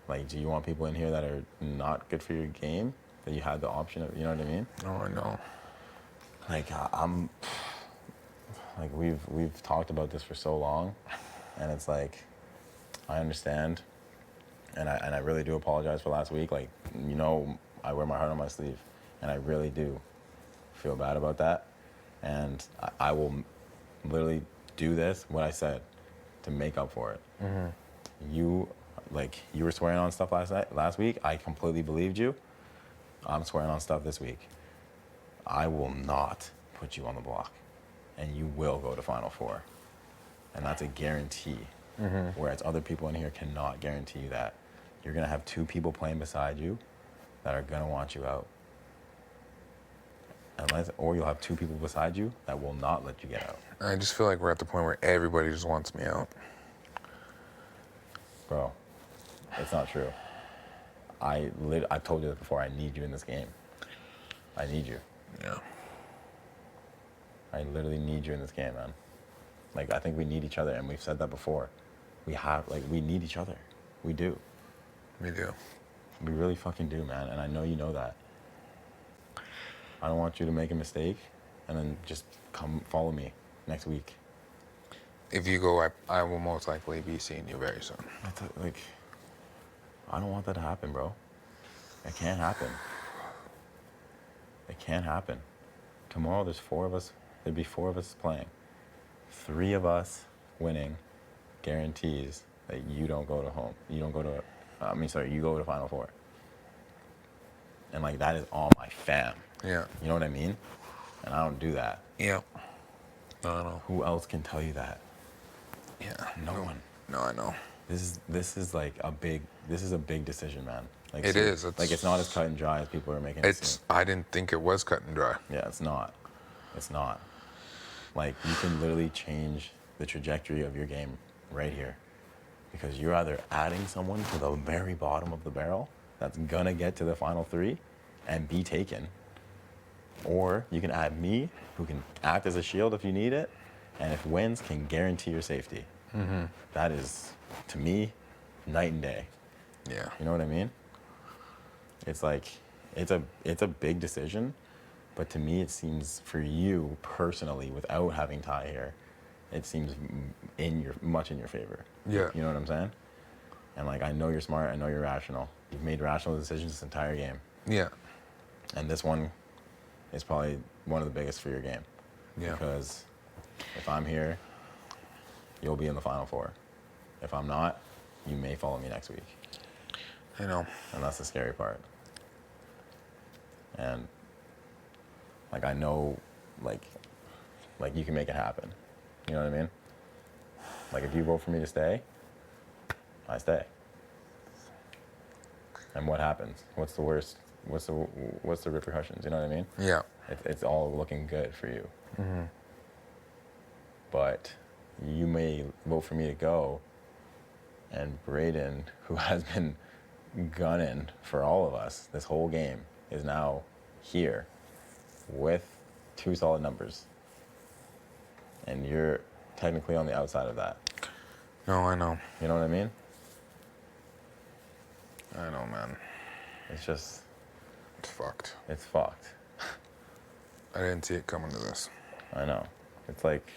Like, do you want people in here that are not good for your game? That you had the option of, you know what I mean? Oh, I know. Like, I'm, like, we've talked about this for so long, and it's like, I understand, and I really do apologize for last week. Like, you know, I wear my heart on my sleeve, and I really do feel bad about that, and I will literally do this, what I said, to make up for it. You were swearing on stuff last week. I completely believed you. I'm swearing on stuff this week. I will not put you on the block, and you will go to Final Four, and that's a guarantee. Whereas other people in here cannot guarantee you that. You're gonna have 2 people playing beside you that are gonna want you out, or you'll have 2 people beside you that will not let you get out. I just feel like we're at the point where everybody just wants me out. Bro, it's not true. I've told you that before. I need you in this game. I need you. Yeah. I literally need you in this game, man. Like, I think we need each other, and we've said that before. We need each other. We do. Me too. We really fucking do, man, and I know you know that. I don't want you to make a mistake and then just come follow me next week. If you go, I will most likely be seeing you very soon. I don't want that to happen, bro. It can't happen. It can't happen. Tomorrow there'd be 4 of us playing. 3 of us winning guarantees that you don't go to home. You go to Final Four. And like, that is all my fam. Yeah. You know what I mean? And I don't do that. Yeah. No. Who else can tell you that? Yeah. No one. No, I know. This is like a big decision, man. Like, It is. Like, it's not as cut and dry as people are making it seem. I didn't think it was cut and dry. Yeah, it's not. It's not. Like, you can literally change the trajectory of your game right here, because you're either adding someone to the very bottom of the barrel that's gonna get to the final 3 and be taken, or you can add me, who can act as a shield if you need it, and if wins, can guarantee your safety. That is, to me, night and day. Yeah. You know what I mean? It's like, it's a big decision, but to me, it seems, for you personally, without having Ty here, it seems much in your favor. Yeah. You know what I'm saying? And like, I know you're smart. I know you're rational. You've made rational decisions this entire game. Yeah. And this one is probably one of the biggest for your game. Yeah. Because if I'm here, you'll be in the Final Four. If I'm not, you may follow me next week. I know. And that's the scary part. And like, I know, like you can make it happen. You know what I mean? Like, if you vote for me to stay, I stay. And what happens? What's the worst? What's the repercussions? You know what I mean? Yeah. It's all looking good for you. But you may vote for me to go, and Braden, who has been gunning for all of us this whole game, is now here with 2 solid numbers. And you're technically on the outside of that. No, I know. You know what I mean? I know, man. It's just, It's fucked. it's fucked. I didn't see it coming to this. I know. It's like,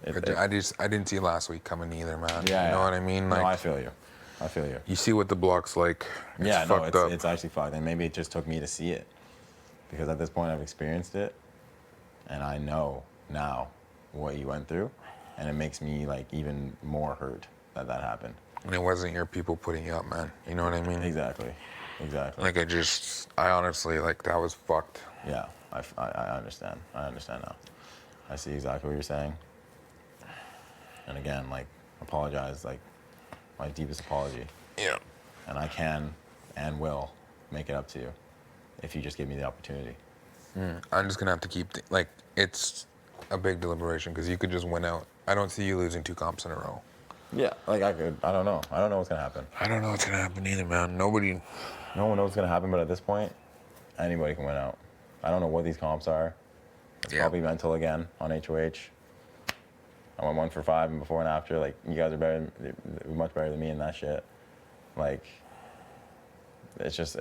I didn't see last week coming either, man. yeah, You know yeah. what I mean? No, Like, I feel you. I feel you. you see what the block's like. It's Yeah, no, fucked up. it's actually fucked. And maybe it just took me to see it. Because at this point I've experienced it. And I know now what you went through. And it makes me like even more hurt that happened. And it wasn't your people putting you up, man. You know what I mean? Exactly. Exactly. Like, I honestly, like, that was fucked. Yeah, I understand. I understand now. I see exactly what you're saying. And again, like, apologize, like, my deepest apology. Yeah. And I can and will make it up to you if you just give me the opportunity. I'm just gonna have to keep, like, it's a big deliberation because you could just win out. I don't see you losing 2 comps in a row. Yeah, like I don't know. I don't know what's gonna happen. I don't know what's gonna happen either, man. Nobody. No one knows what's gonna happen, but at this point, anybody can win out. I don't know what these comps are. It's Yeah. probably mental again on HOH. I went 1 for 5 and before and after. Like, you guys are much better than me in that shit. Like, it's just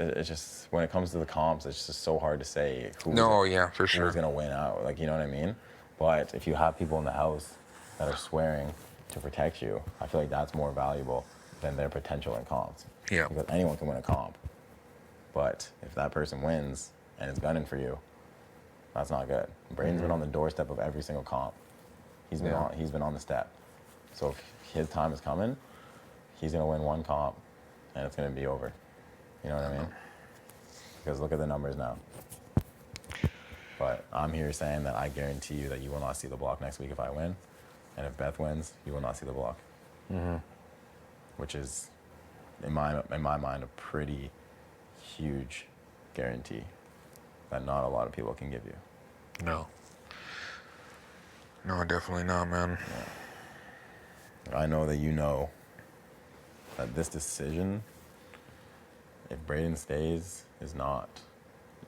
when it comes to the comps, it's just so hard to say No, yeah, for sure. who's gonna win out. Like, you know what I mean? But if you have people in the house that are swearing to protect you, I feel like that's more valuable than their potential in comps. Yeah. Because anyone can win a comp. But if that person wins and is gunning for you, that's not good. Braden's been on the doorstep of every single comp. He's been on the step. So if his time is coming, he's gonna win 1 comp and it's gonna be over. You know what I mean? Because look at the numbers now. But I'm here saying that I guarantee you that you will not see the block next week if I win. And if Beth wins, you will not see the block. Which is, in my mind, a pretty huge guarantee that not a lot of people can give you. No. No, definitely not, man. I know that you know that this decision, if Braden stays, is not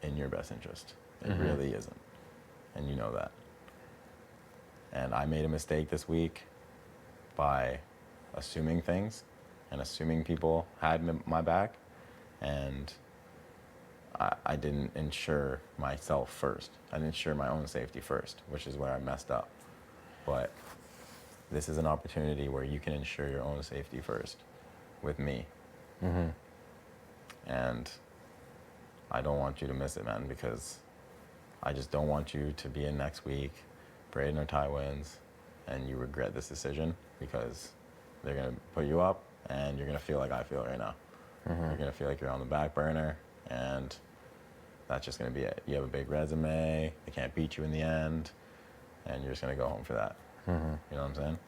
in your best interest. It really isn't. And you know that. And I made a mistake this week by assuming things and assuming people had my back. And I didn't ensure myself first. I didn't ensure my own safety first, which is where I messed up. But this is an opportunity where you can ensure your own safety first with me. And I don't want you to miss it, man, because I just don't want you to be in next week, Braden or Ty wins, and you regret this decision because they're going to put you up and you're going to feel like I feel right now. You're going to feel like you're on the back burner, and that's just going to be it. You have a big resume, they can't beat you in the end, and you're just going to go home for that. You know what I'm saying?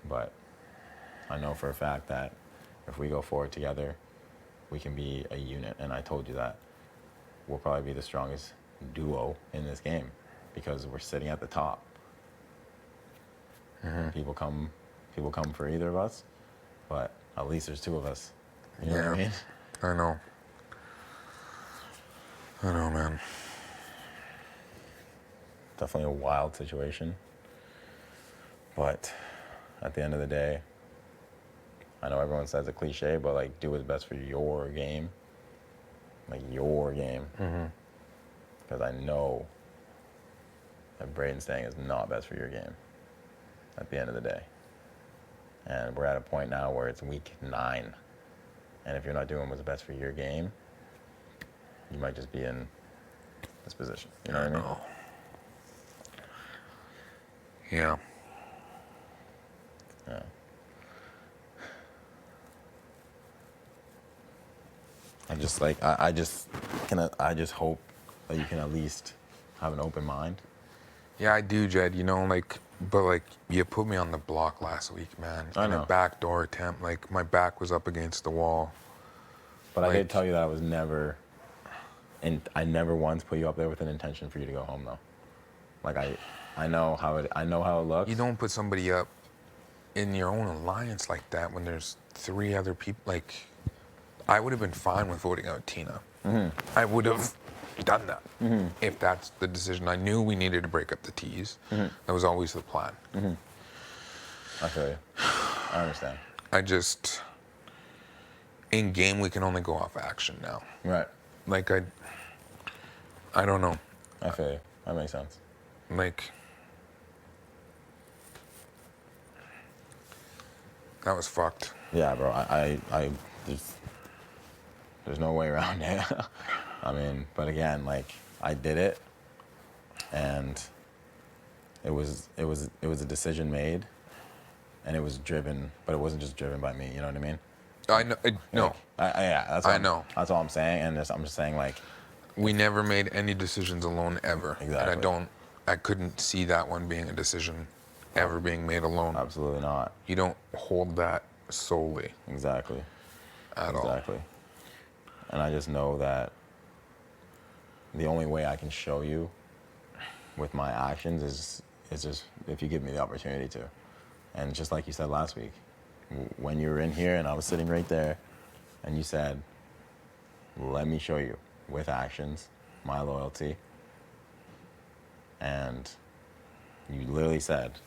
But I know for a fact that if we go forward together, we can be a unit, and I told you that. We'll probably be the strongest duo in this game because we're sitting at the top. People come for either of us, but at least there's 2 of us. You know what I mean? I know. I know, man. Definitely a wild situation. But at the end of the day, I know everyone says a cliche, but like, do what's best for your game. Like, your game. Because I know that Braden staying is not best for your game at the end of the day. And we're at a point now where it's week 9. And if you're not doing what's best for your game, you might just be in this position. You know what I mean? Yeah. Yeah. I just hope that you can at least have an open mind. Yeah, I do, Jed. You know, like, But like, you put me on the block last week, man. I In a know. backdoor attempt, like my back was up against the wall. But I Like- did tell you that I was never, and I never once put you up there with an intention for you to go home though. Like I know how it looks. You don't put somebody up in your own alliance like that when there's 3 other people. Like, I would have been fine with voting out Tina. I would have done that if that's the decision. I knew we needed to break up the T's. That was always the plan. I feel you. I understand. I just, in game, we can only go off action now. Right. Like, I don't know. I feel you. That makes sense. Like, that was fucked. Yeah, bro. I there's no way around it. I mean, but again, like I did it, and it was a decision made, and it was driven, but it wasn't just driven by me. You know what I mean? I know. No, Yeah, that's I all, know. That's all I'm saying, and I'm just saying like, we never made any decisions alone ever. Exactly. And I couldn't see that one being a decision ever being made alone. absolutely not. You don't hold that solely Exactly. at all. Exactly. And I just know that the only way I can show you with my actions is just if you give me the opportunity to. And just like you said last week, when you were in here and I was sitting right there, and you said, "Let me show you with actions my loyalty," and you literally said,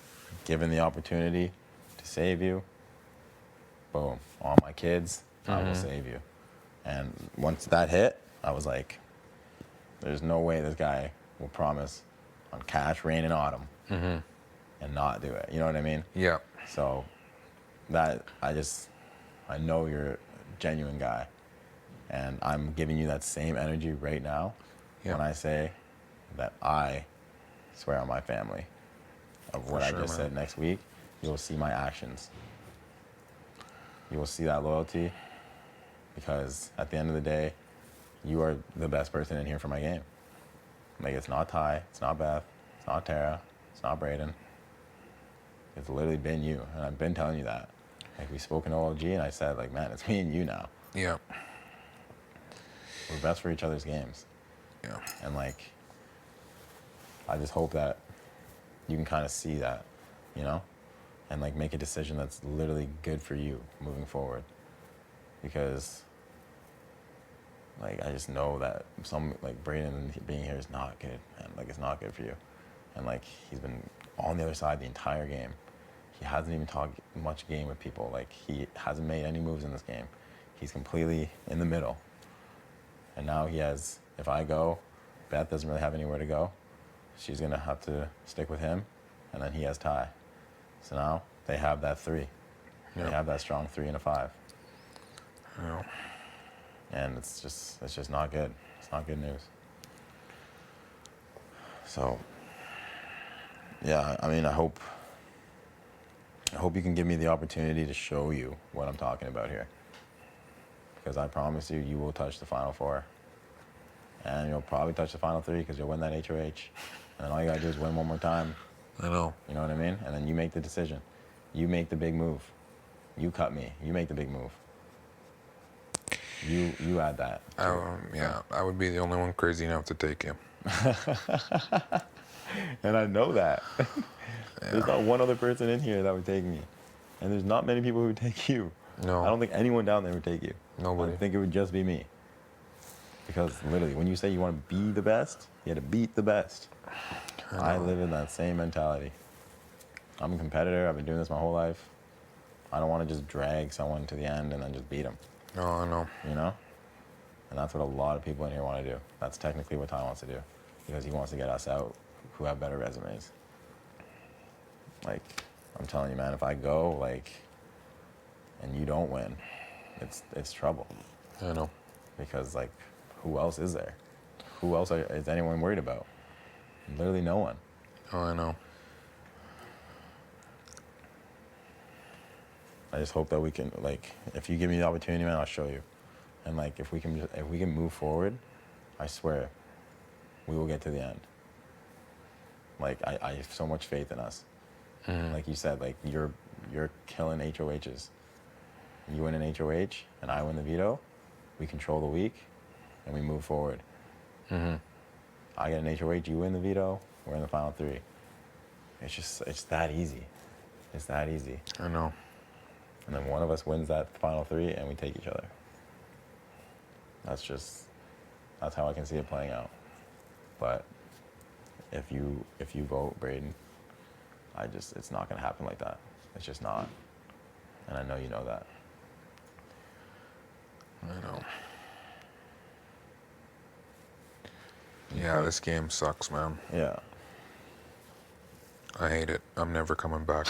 "Given the opportunity to save you, boom, all my kids, I will save you." And once that hit, I was like, there's no way this guy will promise on cash, rain, and autumn and not do it. You know what I mean? Yeah. So that I know you're a genuine guy. And I'm giving you that same energy right now Yeah. when I say that I swear on my family of what For I sure, just man. said next week. You will see my actions. You will see that loyalty, because at the end of the day, you are the best person in here for my game. Like, it's not Ty, it's not Beth, it's not Tara, it's not Braden. It's literally been you, and I've been telling you that. Like, we spoke in OLG, and I said, like, man, it's me and you now. Yeah. We're best for each other's games. Yeah. And, like, I just hope that you can kind of see that, you know? And, like, make a decision that's literally good for you moving forward. Because, like, I just know that Braden being here is not good, and like, it's not good for you. And like, he's been on the other side the entire game. He hasn't even talked much game with people. Like, he hasn't made any moves in this game. He's completely in the middle. And now he has, if I go, Beth doesn't really have anywhere to go. She's gonna have to stick with him, and then he has Ty. So now they have that 3. Yeah. They have that strong 3 and a 5. Yeah. And it's just not good. It's not good news. So, yeah, I mean, I hope you can give me the opportunity to show you what I'm talking about here. Because I promise you, you will touch the Final 4. And you'll probably touch the Final 3 because you'll win that HOH. And then all you gotta do is win one more time. I know. You know what I mean? And then you make the decision. You make the big move. You cut me. You make the big move. You add that. Yeah, I would be the only one crazy enough to take him. And I know that. There's not one other person in here that would take me. And there's not many people who would take you. No. I don't think anyone down there would take you. Nobody. I think it would just be me. Because literally, when you say you want to be the best, you have to beat the best. I live in that same mentality. I'm a competitor. I've been doing this my whole life. I don't want to just drag someone to the end and then just beat them. No, I know. You know? And that's what a lot of people in here want to do. That's technically what Ty wants to do. Because he wants to get us out who have better resumes. Like, I'm telling you, man, if I go, like, and you don't win, it's trouble. I know. Because, like, who else is there? Who else is anyone worried about? Literally no one. Oh, I know. I just hope that we can, like, if you give me the opportunity, man, I'll show you. And like, if we can move forward, I swear, we will get to the end. Like, I have so much faith in us. Like you said, like you're killing HOHs. You win an HOH, and I win the veto. We control the week, and we move forward. I get an HOH, you win the veto. We're in the final 3. It's that easy. It's that easy. I know. And then one of us wins that final 3, and we take each other. That's how I can see it playing out. But if you vote Braden, it's not gonna happen like that. It's just not. And I know you know that. I know. Yeah, this game sucks, man. Yeah. I hate it. I'm never coming back.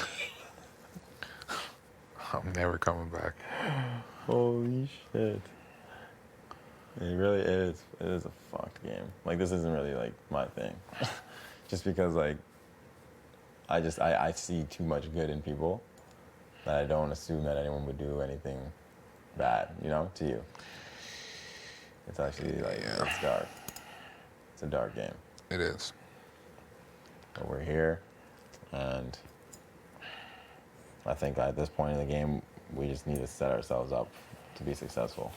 I'm never coming back. Holy shit. It really is. It is a fucked game. Like, this isn't really, like, my thing. Just because, like, I see too much good in people that I don't assume that anyone would do anything bad, to you. It's actually, like, It's dark. It's a dark game. It is. But we're here, and I think at this point in the game, we just need to set ourselves up to be successful.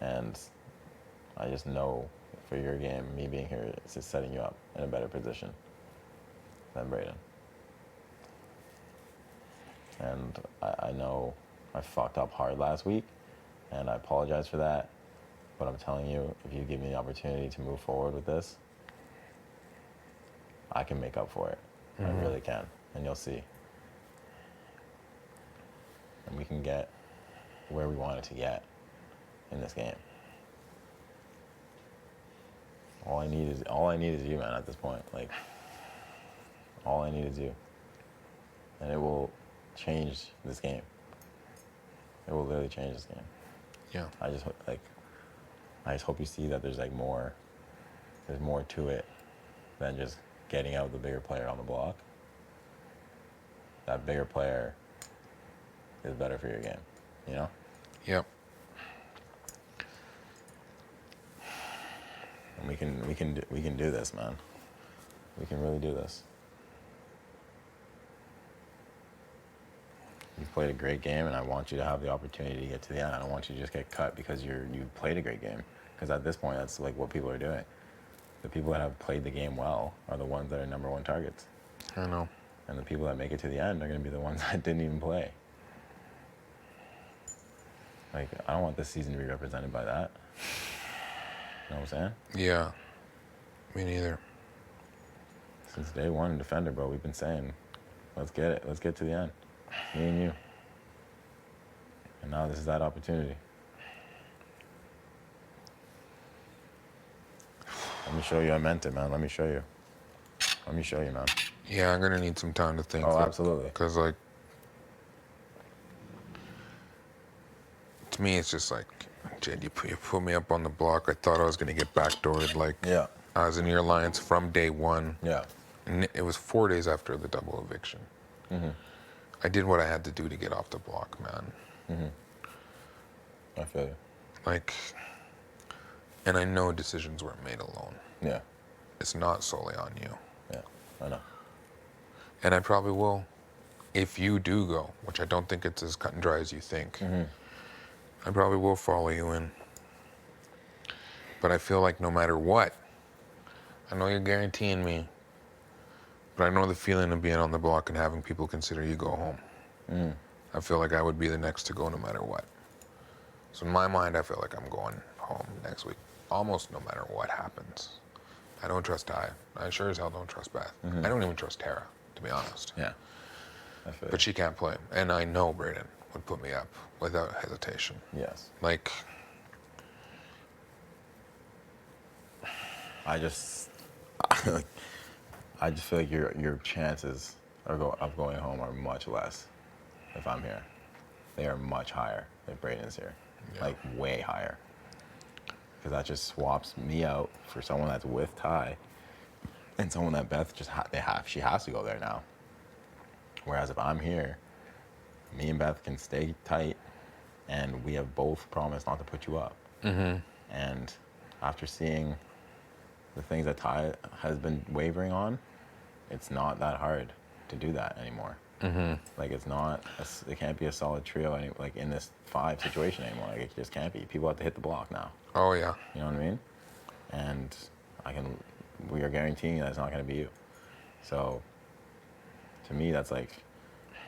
And I just know for your game, me being here, it's just setting you up in a better position than Braden. And I know I fucked up hard last week, and I apologize for that. But I'm telling you, if you give me the opportunity to move forward with this, I can make up for it. I really can, and you'll see. And we can get where we want it to get in this game. All I need is you, man, at this point. Like, all I need is you. And it will change this game. It will literally change this game. Yeah. I just hope you see that there's more to it than just getting out the bigger player on the block. That bigger player is better for your game, Yep. And we can do this, man. We can really do this. You've played a great game, and I want you to have the opportunity to get to the end. I don't want you to just get cut because you played a great game. Because at this point, that's like what people are doing. The people that have played the game well are the ones that are number 1 targets. I know. And the people that make it to the end are going to be the ones that didn't even play. Like, I don't want this season to be represented by that. You know what I'm saying? Yeah. Me neither. Since day 1 in Defender, bro, we've been saying, let's get it. Let's get to the end. Me and you. And now this is that opportunity. Let me show you I meant it, man. Let me show you. Let me show you, man. Yeah, I'm going to need some time to think. Oh, absolutely. Because, like, to me, it's just like, Jed, you put me up on the block. I thought I was going to get backdoored. Like, Yeah. I was in your alliance from day 1. Yeah. And it was 4 days after the double eviction. I did what I had to do to get off the block, man. I feel you. Like, and I know decisions weren't made alone. Yeah. It's not solely on you. Yeah. I know. And I probably will, if you do go, which I don't think it's as cut and dry as you think. I probably will follow you in. But I feel like no matter what, I know you're guaranteeing me, but I know the feeling of being on the block and having people consider you go home. I feel like I would be the next to go no matter what. So in my mind, I feel like I'm going home next week, almost no matter what happens. I don't trust Ty. I sure as hell don't trust Beth. I don't even trust Tara, to be honest. Yeah. I feel But she can't play. And I know Braden would put me up without hesitation. you. Yes. Like, I just feel like your chances of going home are much less if I'm here. They are much higher if Braden's here. Yeah. Like, way higher. Because that just swaps me out for someone that's with Ty and someone that Beth she has to go there now. Whereas if I'm here, me and Beth can stay tight, and we have both promised not to put you up. And after seeing the things that Ty has been wavering on, it's not that hard to do that anymore. Mm-hmm. Like it's not, it can't be a solid trio like in this 5 situation anymore. Like it just can't be. People have to hit the block now. Oh yeah. You know what I mean? And we are guaranteeing that it's not going to be you. So to me, that's like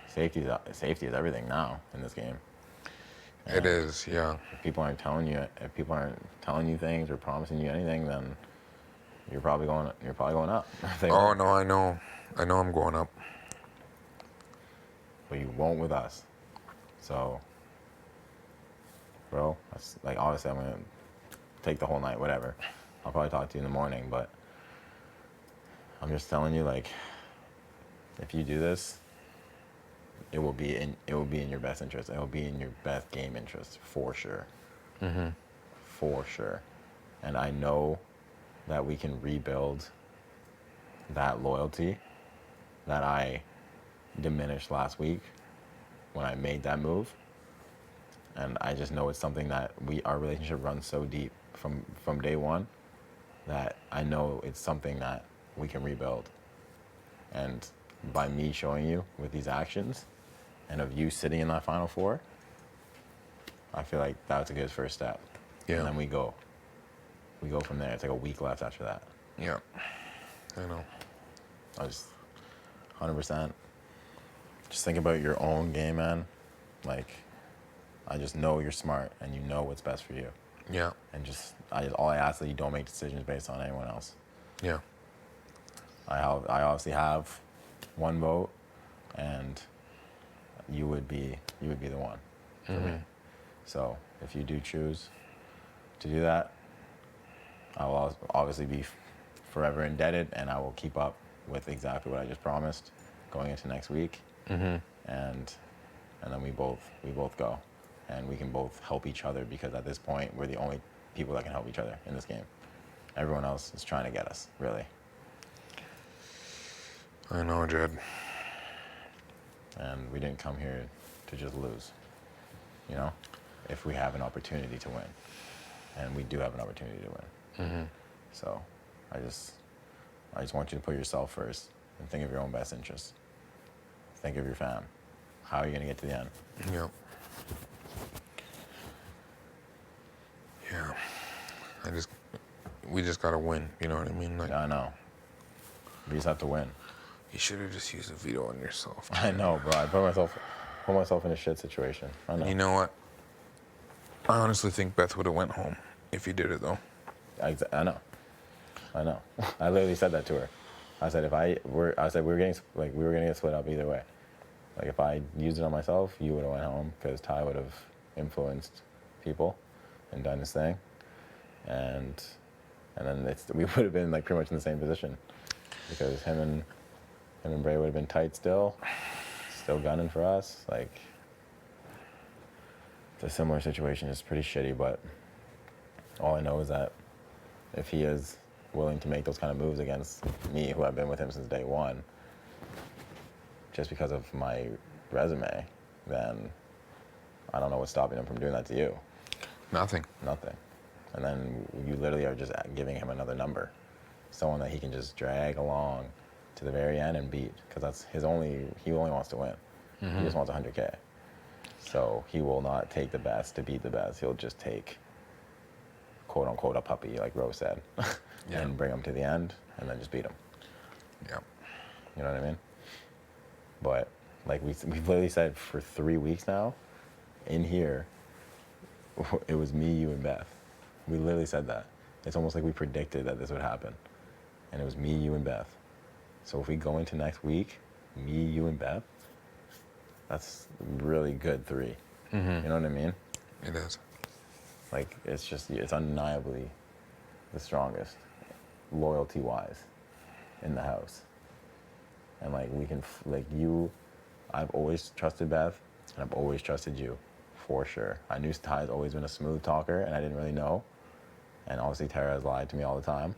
safety is everything now in this game. It is, yeah. If people aren't telling you things or promising you anything, then you're probably going up. They Oh won't. no, I know I'm going up. But you won't with us. So, bro, that's like obviously I'm gonna take the whole night, whatever. I'll probably talk to you in the morning, but I'm just telling you, like, if you do this, it will be in your best interest. It will be in your best game interest for sure. Mm-hmm. For sure. And I know that we can rebuild that loyalty that I diminished last week when I made that move. And I just know it's something that our relationship runs so deep from day one that I know it's something that we can rebuild. And by me showing you with these actions and of you sitting in that Final Four, I feel like that's a good first step. Yeah. And then we go from there. It's like a week left after that. Yeah. I know. I just 100%. Just think about your own game, man. Like, I just know you're smart and you know what's best for you. Yeah. And all I ask that you don't make decisions based on anyone else. Yeah. I obviously have one vote, and you would be the one for me. So if you do choose to do that, I will obviously be forever indebted, and I will keep up with exactly what I just promised going into next week. Mm-hmm. And then we both go, and we can both help each other, because at this point we're the only people that can help each other in this game. Everyone else is trying to get us, really. I know, Jed. And we didn't come here to just lose, you know, if we have an opportunity to win. And we do have an opportunity to win. Mm-hmm. So I just want you to put yourself first and think of your own best interests. Think of your fam. How are you going to get to the end? Yeah. Yeah. We just gotta win, you know what I mean? Like, Yeah, I know. We just have to win. you should have just used a veto on yourself. I know, bro. I put myself in a shit situation. I know. You know what? I honestly think Beth would have went home if you did it, though. I know. I literally said that to her. I said we were gonna get split up either way. Like if I used it on myself, you would have went home because Ty would have influenced people and done his thing, and then we would have been like pretty much in the same position because him and Bray would have been tight still gunning for us. Like it's a similar situation. It's pretty shitty, but all I know is that if he is willing to make those kind of moves against me, who I've been with him since day one, just because of my resume, then I don't know what's stopping him from doing that to you. Nothing. And then you literally are just giving him another number, someone that he can just drag along to the very end and beat, because he only wants to win. Mm-hmm. He just wants 100K. So he will not take the best to beat the best. He'll just take, quote unquote, a puppy, like Rose said, Yeah. and bring him to the end and then just beat him. Yeah. You know what I mean? But like we've literally said for 3 weeks now, in here, it was me, you, and Beth. We literally said that. It's almost like we predicted that this would happen. And it was me, you, and Beth. So if we go into next week, me, you, and Beth, that's really good 3. Mm-hmm. You know what I mean? It is. Like, it's undeniably the strongest, loyalty-wise, in the house. And like, I've always trusted Beth, and I've always trusted you, for sure. I knew Ty's always been a smooth talker, and I didn't really know. And obviously Tara has lied to me all the time,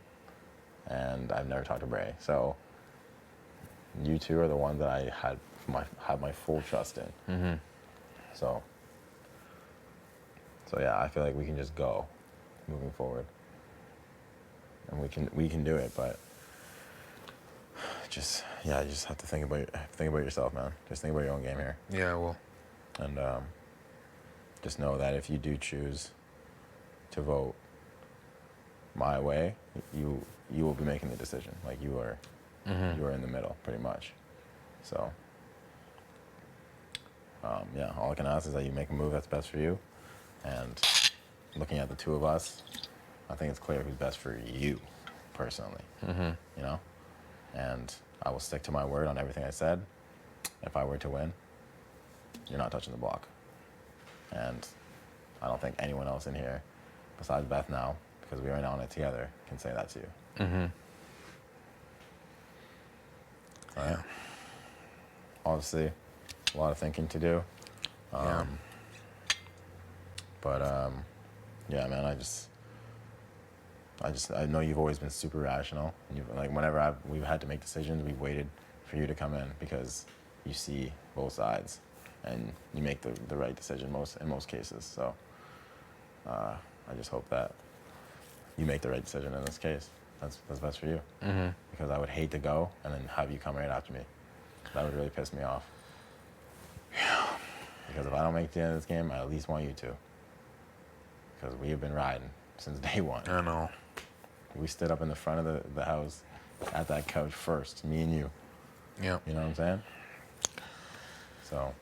and I've never talked to Bray. So you two are the ones that I had my full trust in. Mm-hmm. So yeah, I feel like we can just go moving forward, and we can do it. But just you just have to think about yourself, man. Just think about your own game here, Yeah, well, and just know that if you do choose to vote my way, you will be making the decision. Like you are in the middle, pretty much. So yeah, all I can ask is that you make a move that's best for you. And looking at the two of us, I think it's clear who's best for you, personally. You know, and I will stick to my word on everything I said. If I were to win, you're not touching the block. And I don't think anyone else in here, besides Beth now, because we are on it together, can say that to you. All right. Obviously, a lot of thinking to do. yeah. But yeah, man, I know you've always been super rational. And like whenever we've had to make decisions, we've waited for you to come in because you see both sides, and you make the right decision in most cases. So I just hope that you make the right decision in this case. That's best for you. Because I would hate to go and then have you come right after me. That would really piss me off. Because if I don't make it to the end of this game, I at least want you to. Because we have been riding since day one. I know. We stood up in the front of the house at that couch first, me and you. Yeah. You know what I'm saying? So.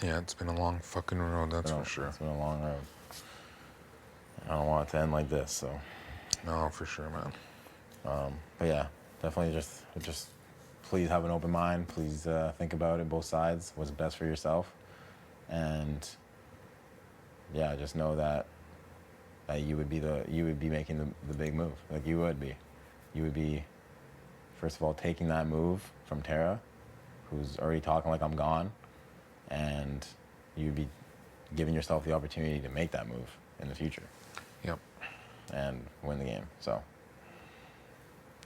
Yeah, it's been a long fucking road, that's for sure. It's been a long road. I don't want it to end like this, so. No, for sure, man. But yeah, definitely just please have an open mind. Please think about it, both sides, what's best for yourself. And yeah, just know that you would be making the big move. Like you would be first of all taking that move from Tara, who's already talking like I'm gone, and you'd be giving yourself the opportunity to make that move in the future. Yep. And win the game. So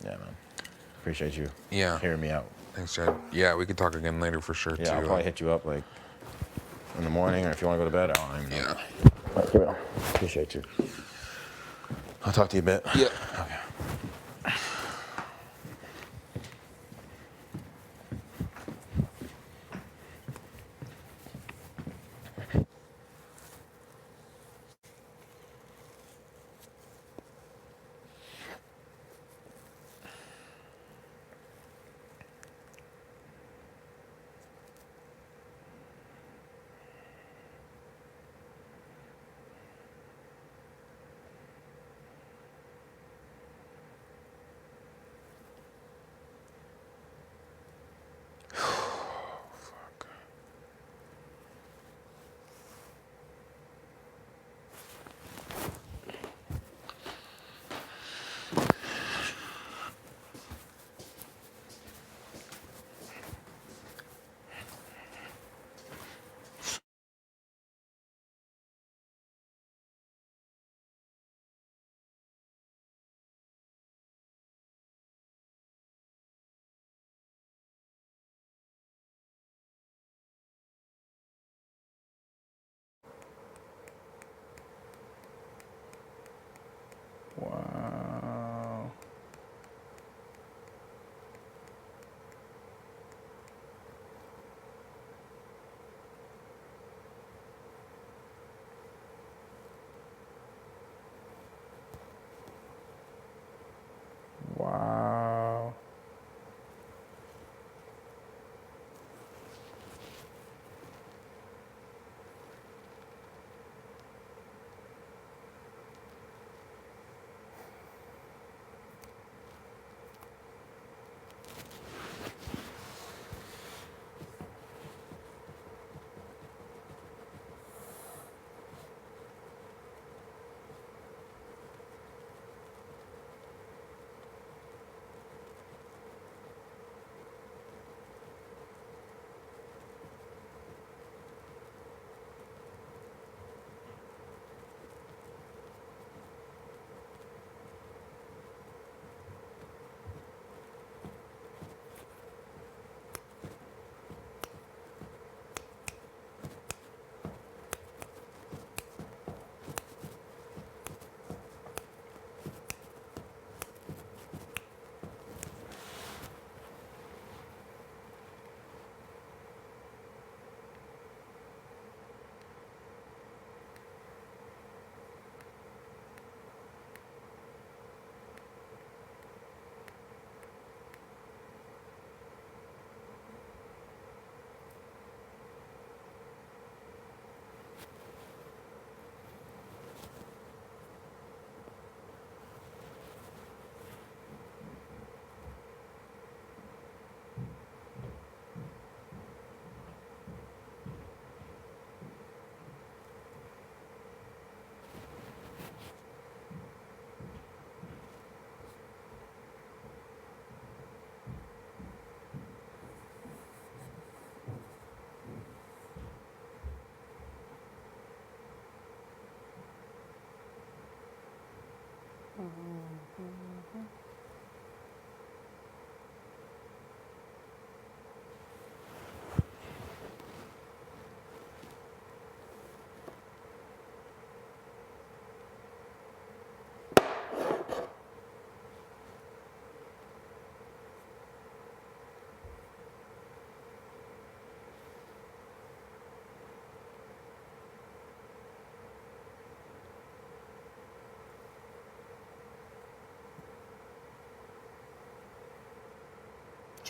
yeah, man. Appreciate you hearing me out. Thanks, Chad. Yeah, we could talk again later for sure, too. Yeah, I'll probably hit you up like in the morning, or if you want to go to bed, I don't even know. Yeah. But, well, appreciate you. I'll talk to you a bit. Yeah. Okay.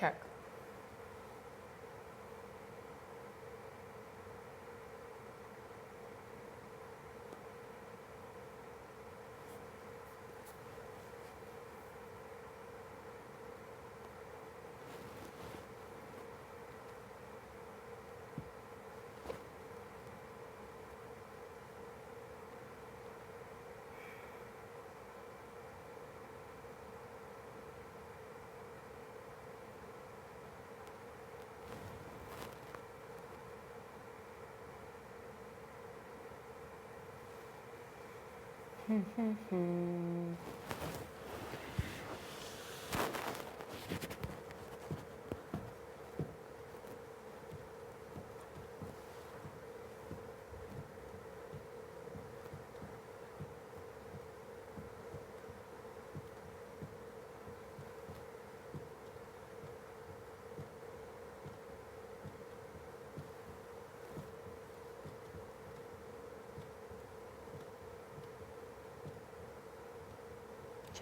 Check.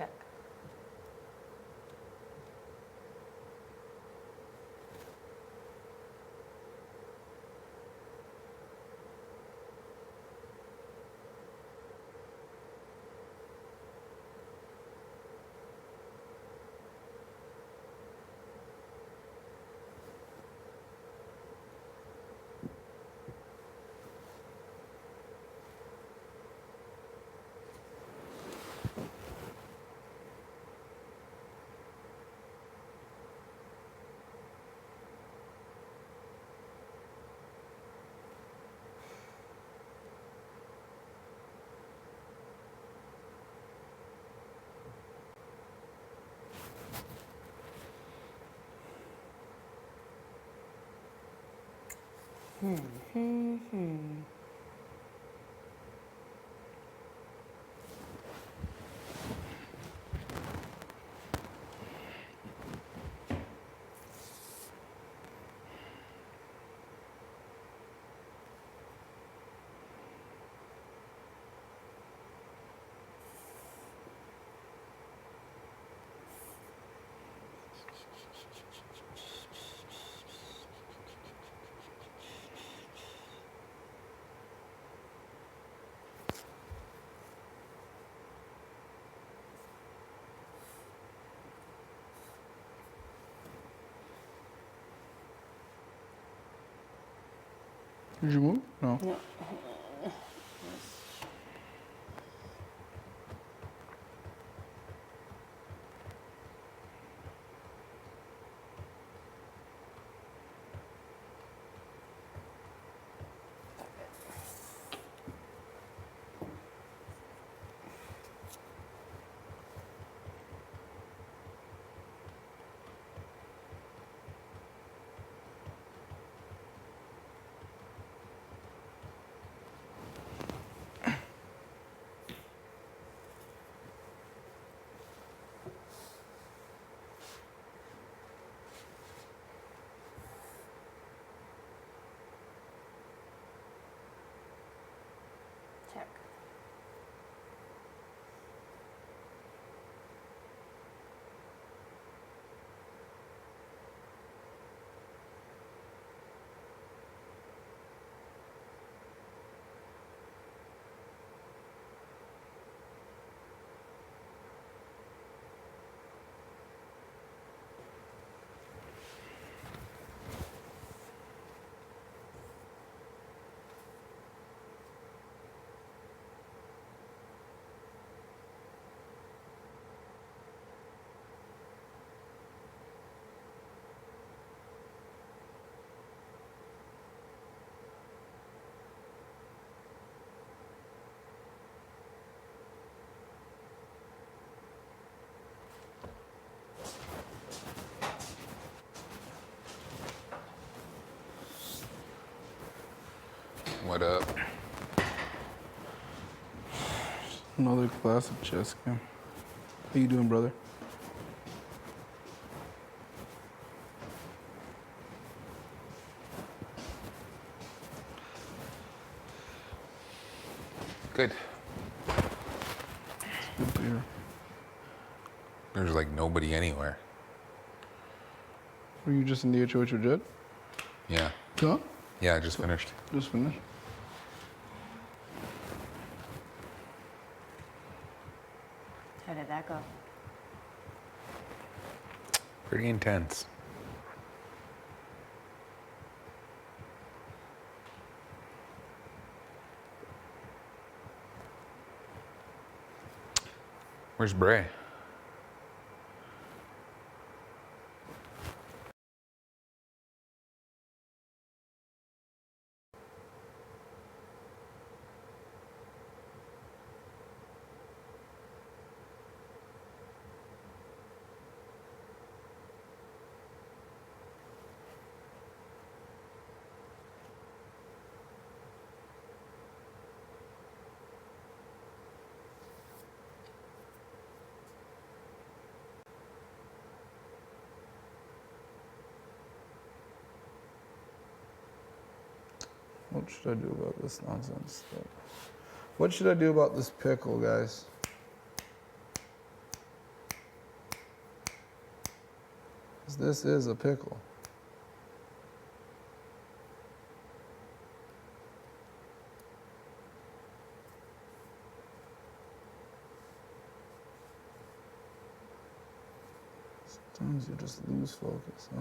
Check. Did you move? No. No. Check. What up? Another classic chess game. How you doing, brother? Good. Good to hear. There's like nobody anywhere. Were you just in the HOH with Jed? Yeah. Huh? Yeah, I just finished. Just finished. How did that go? Pretty intense. Where's Bray? What should I do about this nonsense? What should I do about this pickle, guys? 'Cause this is a pickle. Sometimes you just lose focus, huh?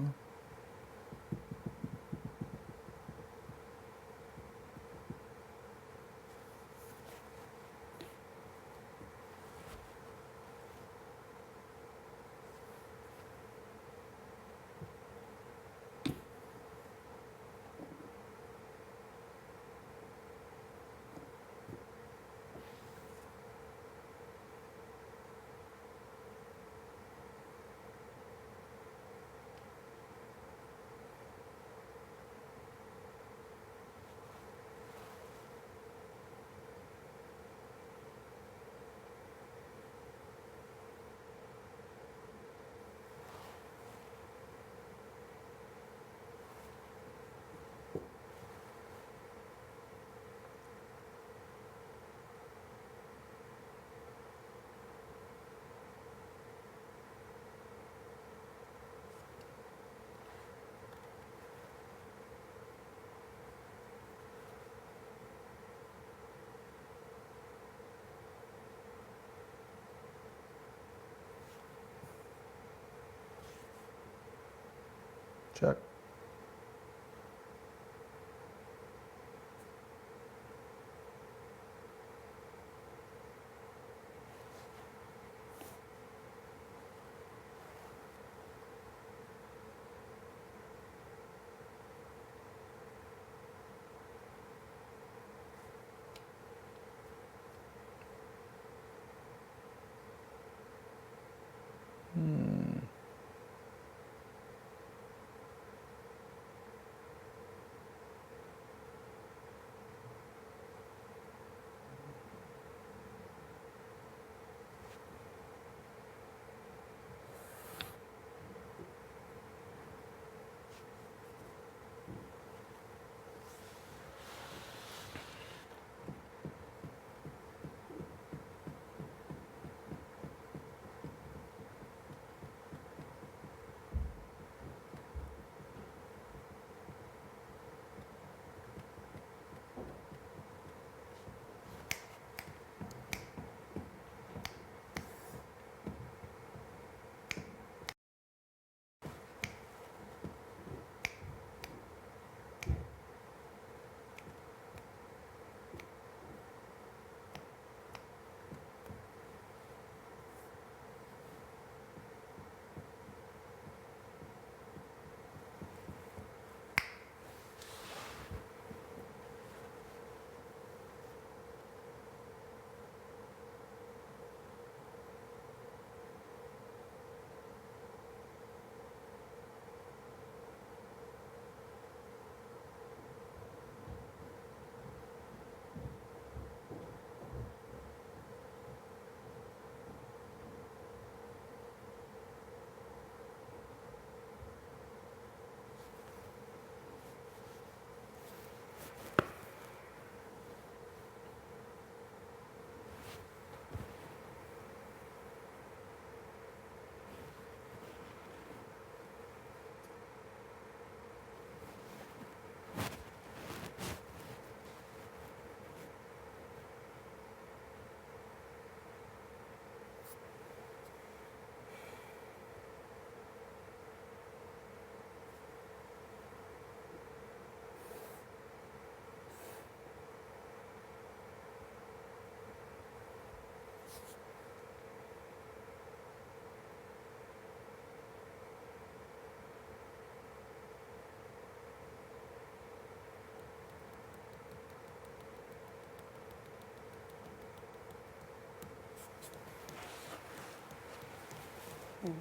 Check. Bless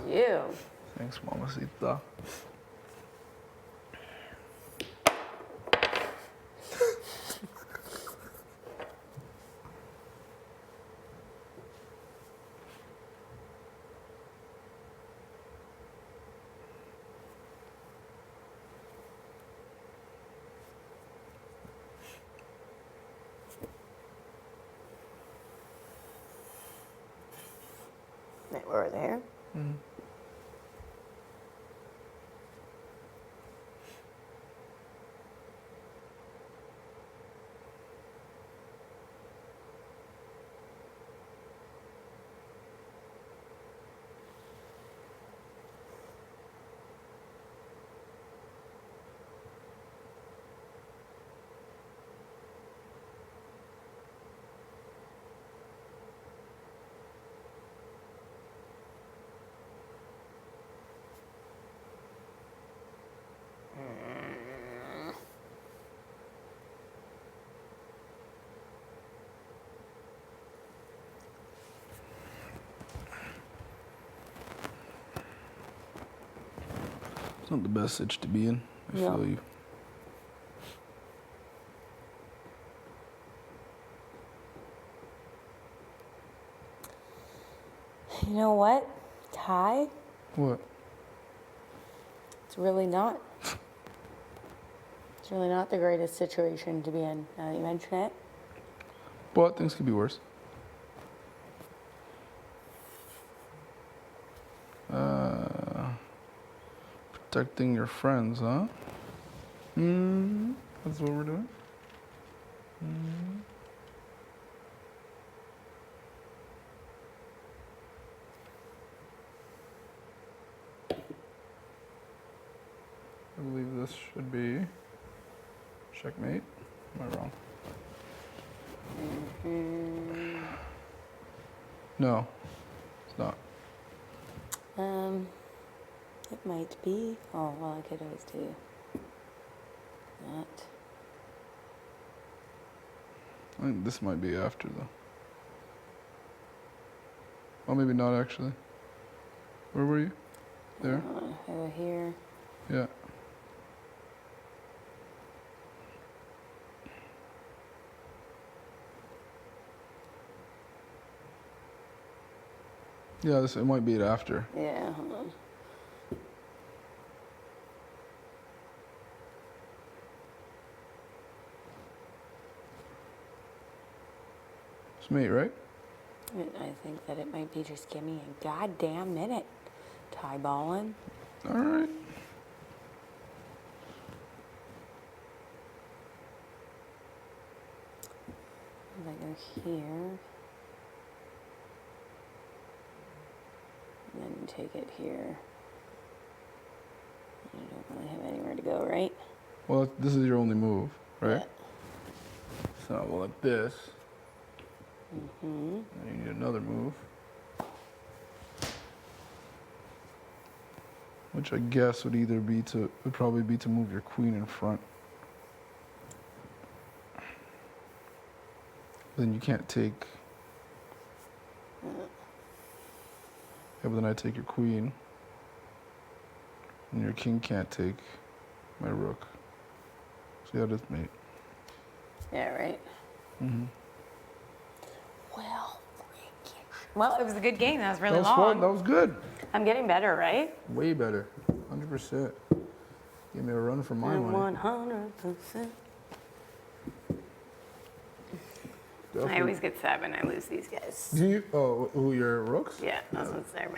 you. Thanks, mamacita. Wait, we're there. It's not the best sitch to be in. I No. feel you. You know what, Ty? What? It's really not. It's really not the greatest situation to be in. Now that you mention it. But things could be worse. Protecting your friends, huh? That's what we're doing? I believe this should be checkmate. Am I wrong? No, it's not. It might be. Oh, well, I could always do that. I think this might be after though. Oh, maybe not actually. Where were you? There? Over here. Yeah. Yeah, it might be it after. Yeah, hold on. It's mate, right? I think that it might be. Just give me a goddamn minute. Tie balling. All right. If I go here, and then take it here. I don't really have anywhere to go, right? Well, this is your only move, right? Yeah. So well, like this. And you need another move. which I guess would either be would probably be to move your queen in front. Then you can't take. Yeah, but then I take your queen, and your king can't take my rook. So yeah, that's mate. Yeah, right. Mm-hmm. Well, freaking. Well, it was a good game. That was really That was long. fun. That was good. I'm getting better, right? Way better. 100%. Give me a run for my money. 100%. I Definitely. always get 7. I lose these guys. Do you? Oh, who your rooks? Yeah, those are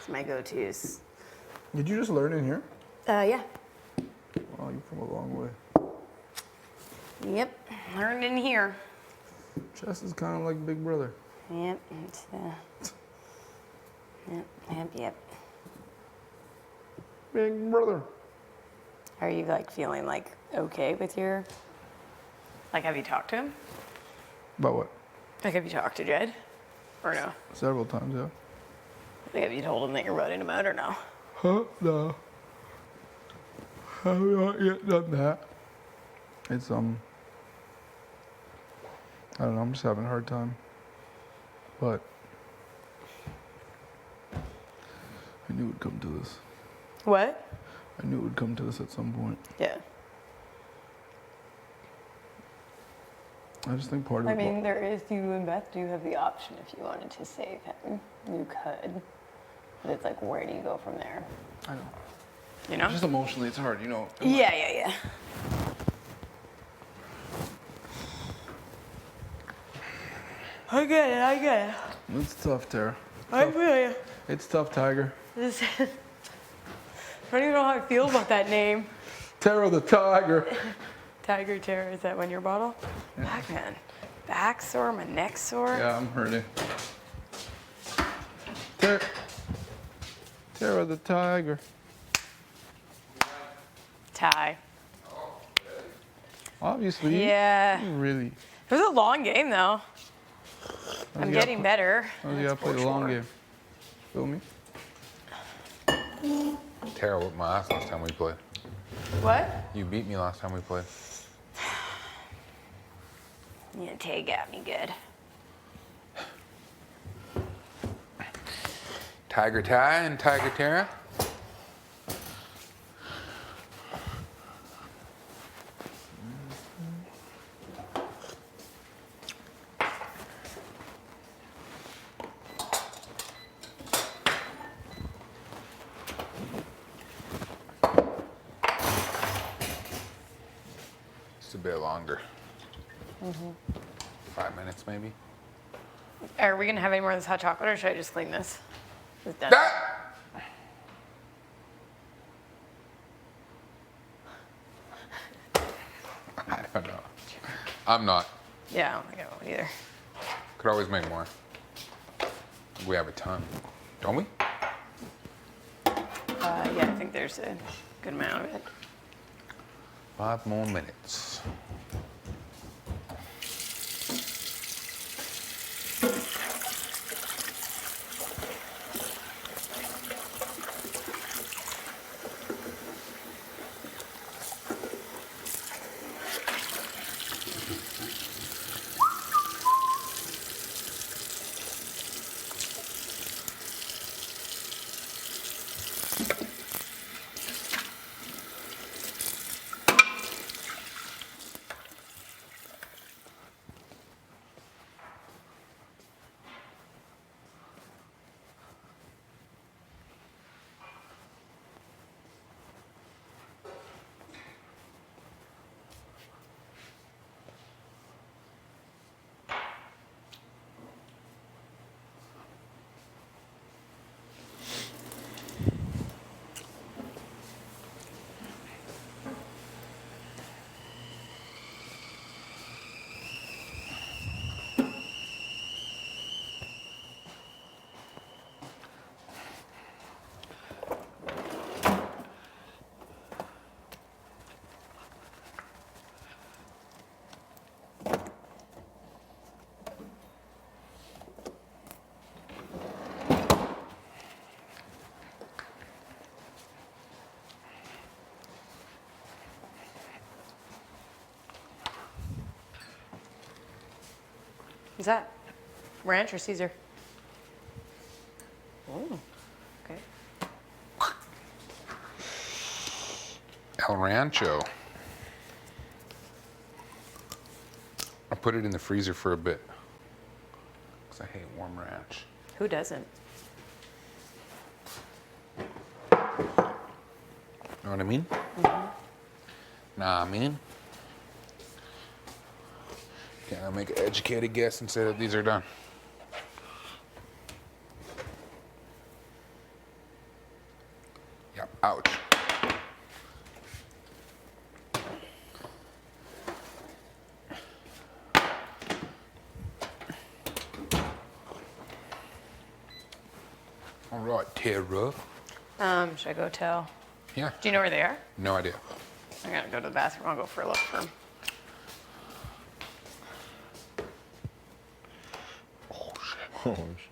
my go-tos. Did you just learn in here? Yeah. Oh, you've come a long way. Yep. Learned in here. Chess is kind of like Big Brother. Yep. Yep. Big Brother. Are you like feeling like okay with your? Like, have you talked to him? About what? Like, have you talked to Jed? Or no? Several times, yeah. Like, have you told him that you're running him out or no? Huh? No. Have not yet done that. It's I don't know. I'm just having a hard time. But I knew it would come to this. What? I knew it would come to this at some point. Yeah. I just think part of I it. mean, there is, you and Beth do have the option if you wanted to save him. You could. But it's like, where do you go from there? I know. You know? Just emotionally, it's hard, you know. Yeah. I get it. It's tough, Tara. I feel you. It's tough, Tiger. I don't even know how I feel about that name. Tara the Tiger. Tiger Terror, is that one your bottle? Yeah. Back, man. Back sore, my neck sore. Yeah, I'm hurting. Tara the Tiger. Ty. Obviously. Yeah. You really. It was a long game, though. I'm getting better. Oh, you gotta play the long game. Feel me? Tara whipped my ass last time we played. What? You beat me last time we played. Yeah, Tay got me good. Tiger Ty and Tiger Tara. Just a bit longer. 5 minutes maybe. Are we gonna have any more of this hot chocolate, or should I just clean this? It's done. That! I don't know. I'm not. Yeah, I don't think I will either. Could always make more. We have a ton, don't we? Yeah, I think there's a good amount of it. 5 more minutes. Is that ranch or Caesar? Oh, okay. El Rancho. I put it in the freezer for a bit. Because I hate warm ranch. Who doesn't? Know what I mean? Nah, I mean. Can I make an educated guess and say that these are done? Yep, ouch. All right, Tara. Should I go tell? Yeah. Do you know where they are? No idea. I gotta go to the bathroom. I'll go for a look for them. Oh, shit. Oh, sh-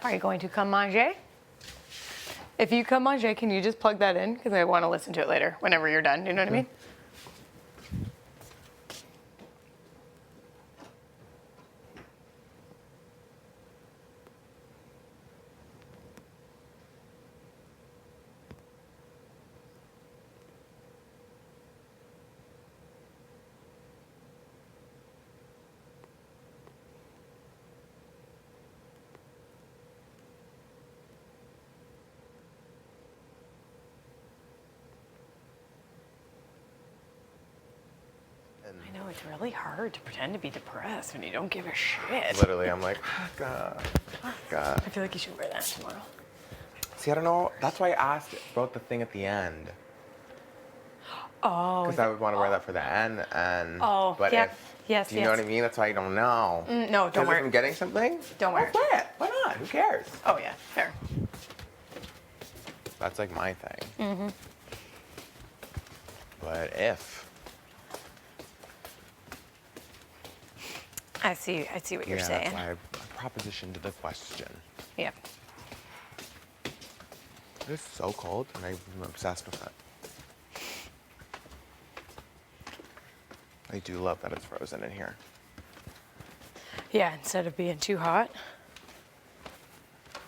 Are you going to come manger? If you come manger, can you just plug that in? Because I want to listen to it later, whenever you're done. You know what I mean? I know it's really hard to pretend to be depressed when you don't give a shit. Literally, I'm like, oh God, oh God. I feel like you should wear that tomorrow. See, I don't know. That's why I asked about the thing at the end. Oh. Because I would want to wear that for the end. And Oh, but yeah. if, Yes, do you know yes. what I mean? That's why I don't know. No, don't 'Cause wear if I'm it. getting something, Don't wear it. I'll wear it. Why not? Who cares? Oh, yeah, fair. That's like my thing. Mm-hmm. But if. I see what you're saying. That's why I propositioned the question. Yeah. It's so cold, and I'm obsessed with it. I do love that it's frozen in here. Yeah, instead of being too hot.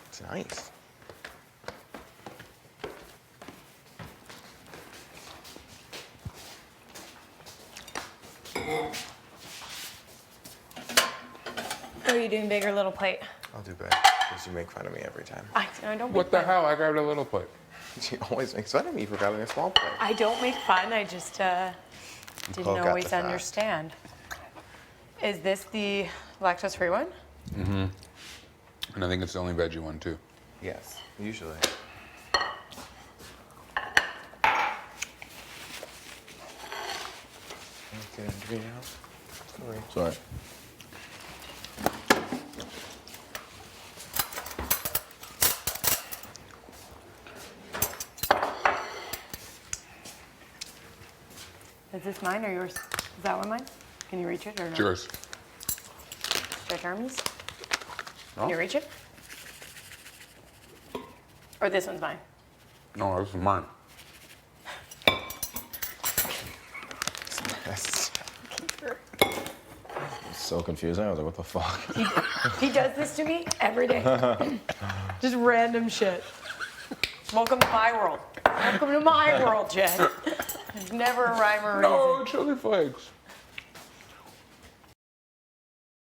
It's nice. Are you doing big or little plate? I'll do big, because you make fun of me every time. I don't What make the fun. hell? I grabbed a little plate. She always makes fun of me for grabbing a small plate. I don't make fun. I just didn't Poke at always the fact. understand. Is this the lactose-free one? And I think it's the only veggie one, too. Yes, usually. Get into me now. Sorry. Sorry. Is this mine or yours? Is that one mine? Can you reach it or no? It's yours. Stretch arms. No? Can you reach it? Or this one's mine. No, this is mine. It's so confusing. I was like, what the fuck? He does this to me every day. Just random shit. Welcome to my world. Welcome to my world, Jed. There's never a rhyme or reason. No, chili flakes.